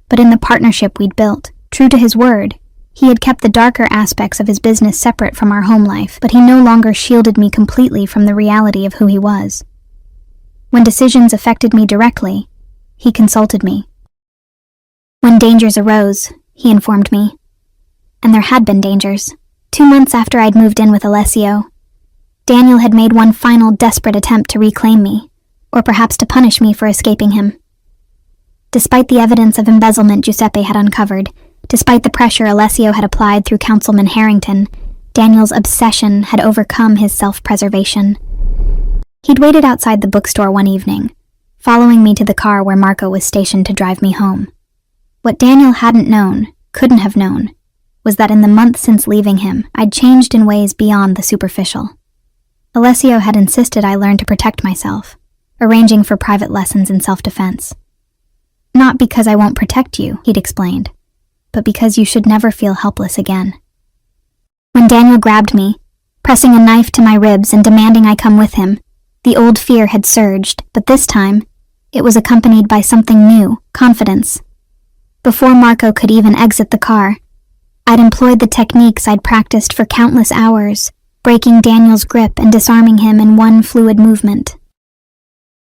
but in the partnership we'd built. True to his word, he had kept the darker aspects of his business separate from our home life, but he no longer shielded me completely from the reality of who he was. When decisions affected me directly, he consulted me. When dangers arose, he informed me. And there had been dangers. 2 months after I'd moved in with Alessio, Daniel had made one final desperate attempt to reclaim me, or perhaps to punish me for escaping him. Despite the evidence of embezzlement Giuseppe had uncovered, despite the pressure Alessio had applied through Councilman Harrington, Daniel's obsession had overcome his self-preservation. He'd waited outside the bookstore one evening, following me to the car where Marco was stationed to drive me home. What Daniel hadn't known, couldn't have known, was that in the month since leaving him, I'd changed in ways beyond the superficial. Alessio had insisted I learn to protect myself, arranging for private lessons in self-defense. Not because I won't protect you, he'd explained, but because you should never feel helpless again. When Daniel grabbed me, pressing a knife to my ribs and demanding I come with him, the old fear had surged, but this time, it was accompanied by something new, confidence. Before Marco could even exit the car, I'd employed the techniques I'd practiced for countless hours, breaking Daniel's grip and disarming him in one fluid movement.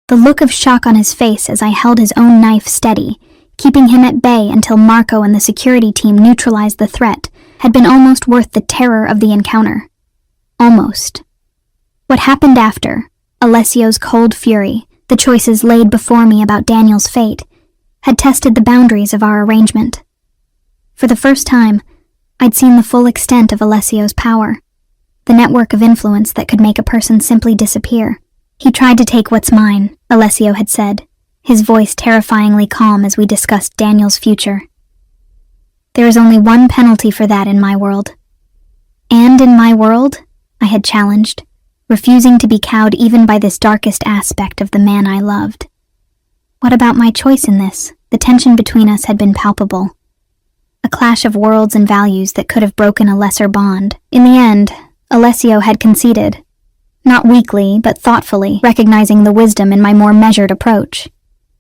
The look of shock on his face as I held his own knife steady, keeping him at bay until Marco and the security team neutralized the threat, had been almost worth the terror of the encounter. Almost. What happened after, Alessio's cold fury, the choices laid before me about Daniel's fate, had tested the boundaries of our arrangement. For the first time, I'd seen the full extent of Alessio's power, the network of influence that could make a person simply disappear. He tried to take what's mine, Alessio had said, his voice terrifyingly calm as we discussed Daniel's future. There is only one penalty for that in my world. And in my world, I had challenged, refusing to be cowed even by this darkest aspect of the man I loved. What about my choice in this? The tension between us had been palpable. A clash of worlds and values that could have broken a lesser bond. In the end, Alessio had conceded. Not weakly, but thoughtfully, recognizing the wisdom in my more measured approach.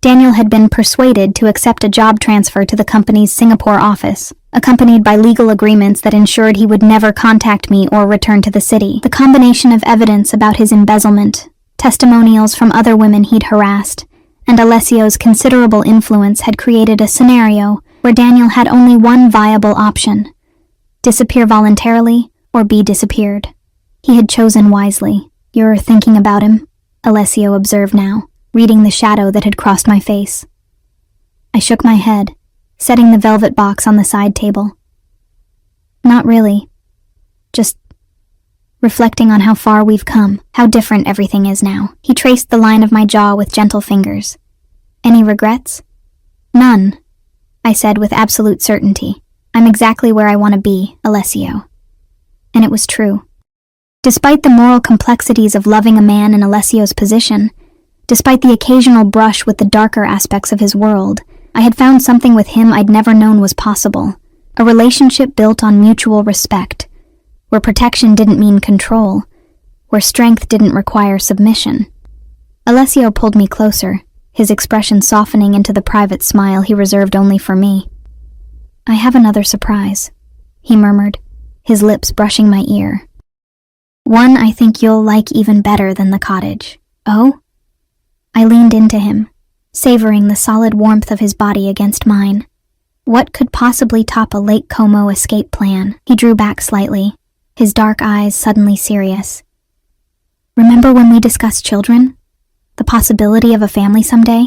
Daniel had been persuaded to accept a job transfer to the company's Singapore office, accompanied by legal agreements that ensured he would never contact me or return to the city. The combination of evidence about his embezzlement, testimonials from other women he'd harassed, and Alessio's considerable influence had created a scenario where Daniel had only one viable option: disappear voluntarily or be disappeared. He had chosen wisely. You're thinking about him, Alessio observed now, reading the shadow that had crossed my face. I shook my head, setting the velvet box on the side table. Not really. Just reflecting on how far we've come, how different everything is now. He traced the line of my jaw with gentle fingers. Any regrets? None, I said with absolute certainty. I'm exactly where I want to be, Alessio. And it was true. Despite the moral complexities of loving a man in Alessio's position, despite the occasional brush with the darker aspects of his world, I had found something with him I'd never known was possible. A relationship built on mutual respect, where protection didn't mean control, where strength didn't require submission. Alessio pulled me closer, his expression softening into the private smile he reserved only for me. I have another surprise, he murmured, his lips brushing my ear. One I think you'll like even better than the cottage. Oh? I leaned into him, savoring the solid warmth of his body against mine. What could possibly top a Lake Como escape plan? He drew back slightly, his dark eyes suddenly serious. Remember when we discussed children? The possibility of a family someday?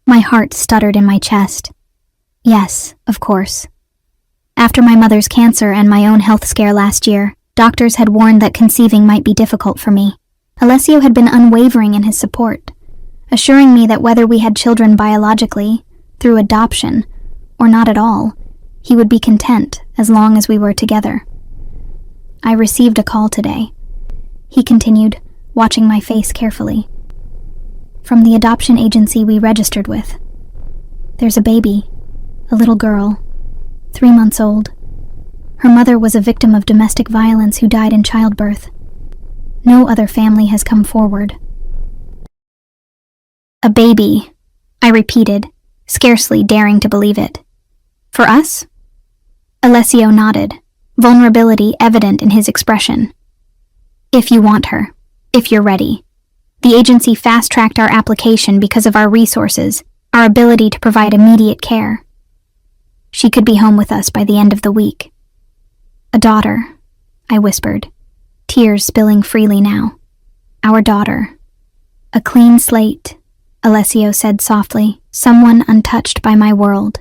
My heart stuttered in my chest. Yes, of course. After my mother's cancer and my own health scare last year, doctors had warned that conceiving might be difficult for me. Alessio had been unwavering in his support, assuring me that whether we had children biologically, through adoption, or not at all, he would be content as long as we were together. I received a call today, he continued, watching my face carefully. From the adoption agency we registered with. There's a baby, a little girl, 3 months old. Her mother was a victim of domestic violence who died in childbirth. No other family has come forward. A baby, I repeated, scarcely daring to believe it. For us? Alessio nodded, vulnerability evident in his expression. If you want her, if you're ready. The agency fast-tracked our application because of our resources, our ability to provide immediate care. She could be home with us by the end of the week. A daughter, I whispered, tears spilling freely now. Our daughter. A clean slate, Alessio said softly, someone untouched by my world,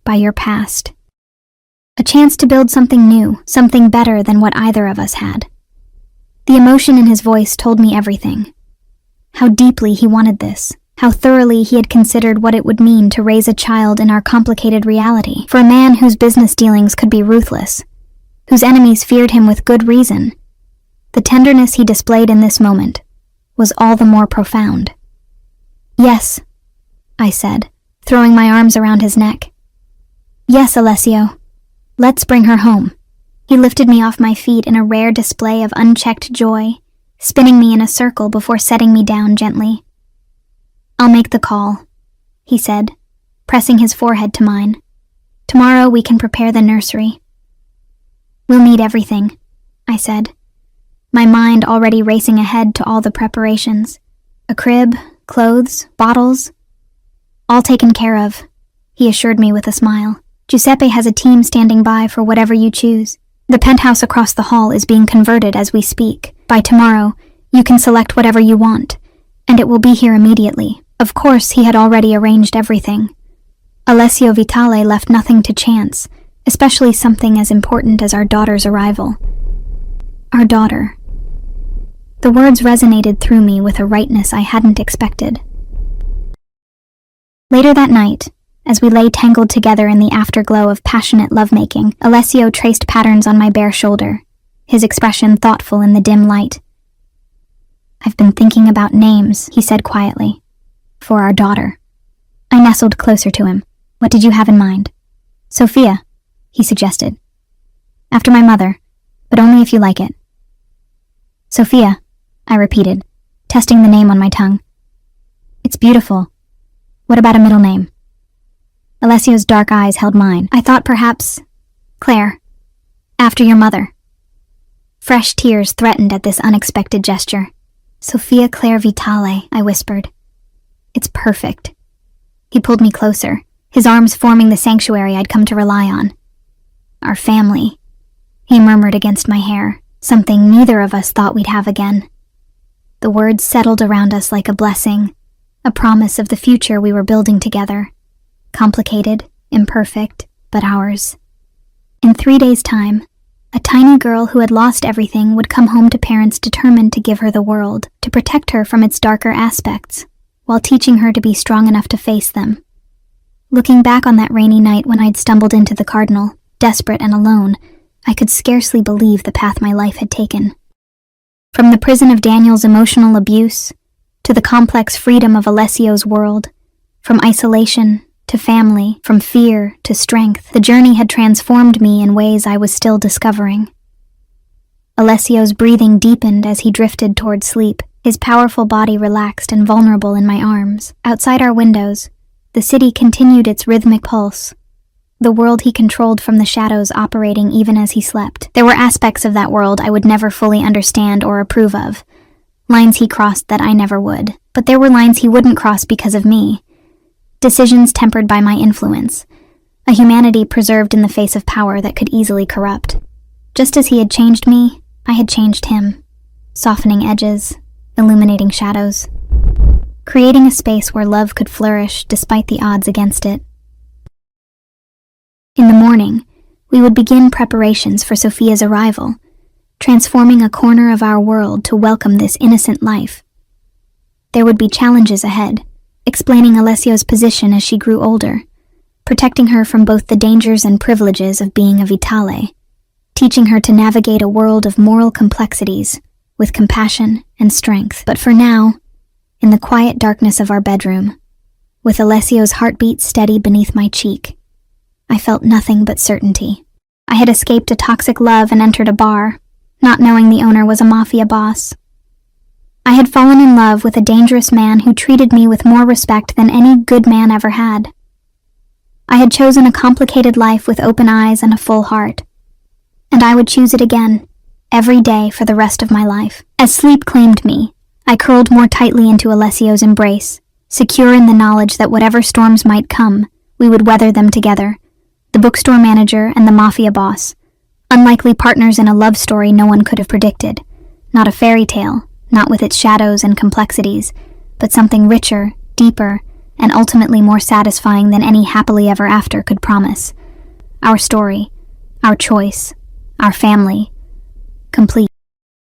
by your past. A chance to build something new, something better than what either of us had. The emotion in his voice told me everything. How deeply he wanted this, how thoroughly he had considered what it would mean to raise a child in our complicated reality, for a man whose business dealings could be ruthless, whose enemies feared him with good reason. The tenderness he displayed in this moment was all the more profound. Yes, I said, throwing my arms around his neck. Yes, Alessio. Let's bring her home. He lifted me off my feet in a rare display of unchecked joy, spinning me in a circle before setting me down gently. I'll make the call, he said, pressing his forehead to mine. Tomorrow we can prepare the nursery. We'll need everything, I said, my mind already racing ahead to all the preparations. A crib, clothes, bottles. All taken care of, he assured me with a smile. Giuseppe has a team standing by for whatever you choose. The penthouse across the hall is being converted as we speak. By tomorrow, you can select whatever you want, and it will be here immediately. Of course, he had already arranged everything. Alessio Vitale left nothing to chance, especially something as important as our daughter's arrival. Our daughter. The words resonated through me with a rightness I hadn't expected. Later that night, as we lay tangled together in the afterglow of passionate lovemaking, Alessio traced patterns on my bare shoulder, his expression thoughtful in the dim light. I've been thinking about names, he said quietly. For our daughter. I nestled closer to him. What did you have in mind? Sophia, he suggested. After my mother, but only if you like it. Sophia, I repeated, testing the name on my tongue. It's beautiful. What about a middle name? Alessio's dark eyes held mine. I thought perhaps Claire, after your mother. Fresh tears threatened at this unexpected gesture. Sophia Claire Vitale, I whispered. It's perfect. He pulled me closer, his arms forming the sanctuary I'd come to rely on. Our family, he murmured against my hair, something neither of us thought we'd have again. The words settled around us like a blessing, a promise of the future we were building together. Complicated, imperfect, but ours. In 3 days' time, a tiny girl who had lost everything would come home to parents determined to give her the world, to protect her from its darker aspects, while teaching her to be strong enough to face them. Looking back on that rainy night when I'd stumbled into the Cardinal, desperate and alone, I could scarcely believe the path my life had taken. From the prison of Daniel's emotional abuse, to the complex freedom of Alessio's world, from isolation to family, from fear to strength, the journey had transformed me in ways I was still discovering. Alessio's breathing deepened as he drifted toward sleep, his powerful body relaxed and vulnerable in my arms. Outside our windows, the city continued its rhythmic pulse, the world he controlled from the shadows operating even as he slept. There were aspects of that world I would never fully understand or approve of, lines he crossed that I never would, but there were lines he wouldn't cross because of me. Decisions tempered by my influence, a humanity preserved in the face of power that could easily corrupt. Just as he had changed me, I had changed him, softening edges, illuminating shadows, creating a space where love could flourish despite the odds against it. In the morning, we would begin preparations for Sophia's arrival, transforming a corner of our world to welcome this innocent life. There would be challenges ahead, explaining Alessio's position as she grew older, protecting her from both the dangers and privileges of being a Vitale, teaching her to navigate a world of moral complexities with compassion and strength. But for now, in the quiet darkness of our bedroom, with Alessio's heartbeat steady beneath my cheek, I felt nothing but certainty. I had escaped a toxic love and entered a bar, not knowing the owner was a Mafia boss. I had fallen in love with a dangerous man who treated me with more respect than any good man ever had. I had chosen a complicated life with open eyes and a full heart, and I would choose it again, every day for the rest of my life. As sleep claimed me, I curled more tightly into Alessio's embrace, secure in the knowledge that whatever storms might come, we would weather them together, the bookstore manager and the Mafia boss. Unlikely partners in a love story no one could have predicted. Not a fairy tale, not with its shadows and complexities, but something richer, deeper, and ultimately more satisfying than any happily ever after could promise. Our story, our choice, our family, complete.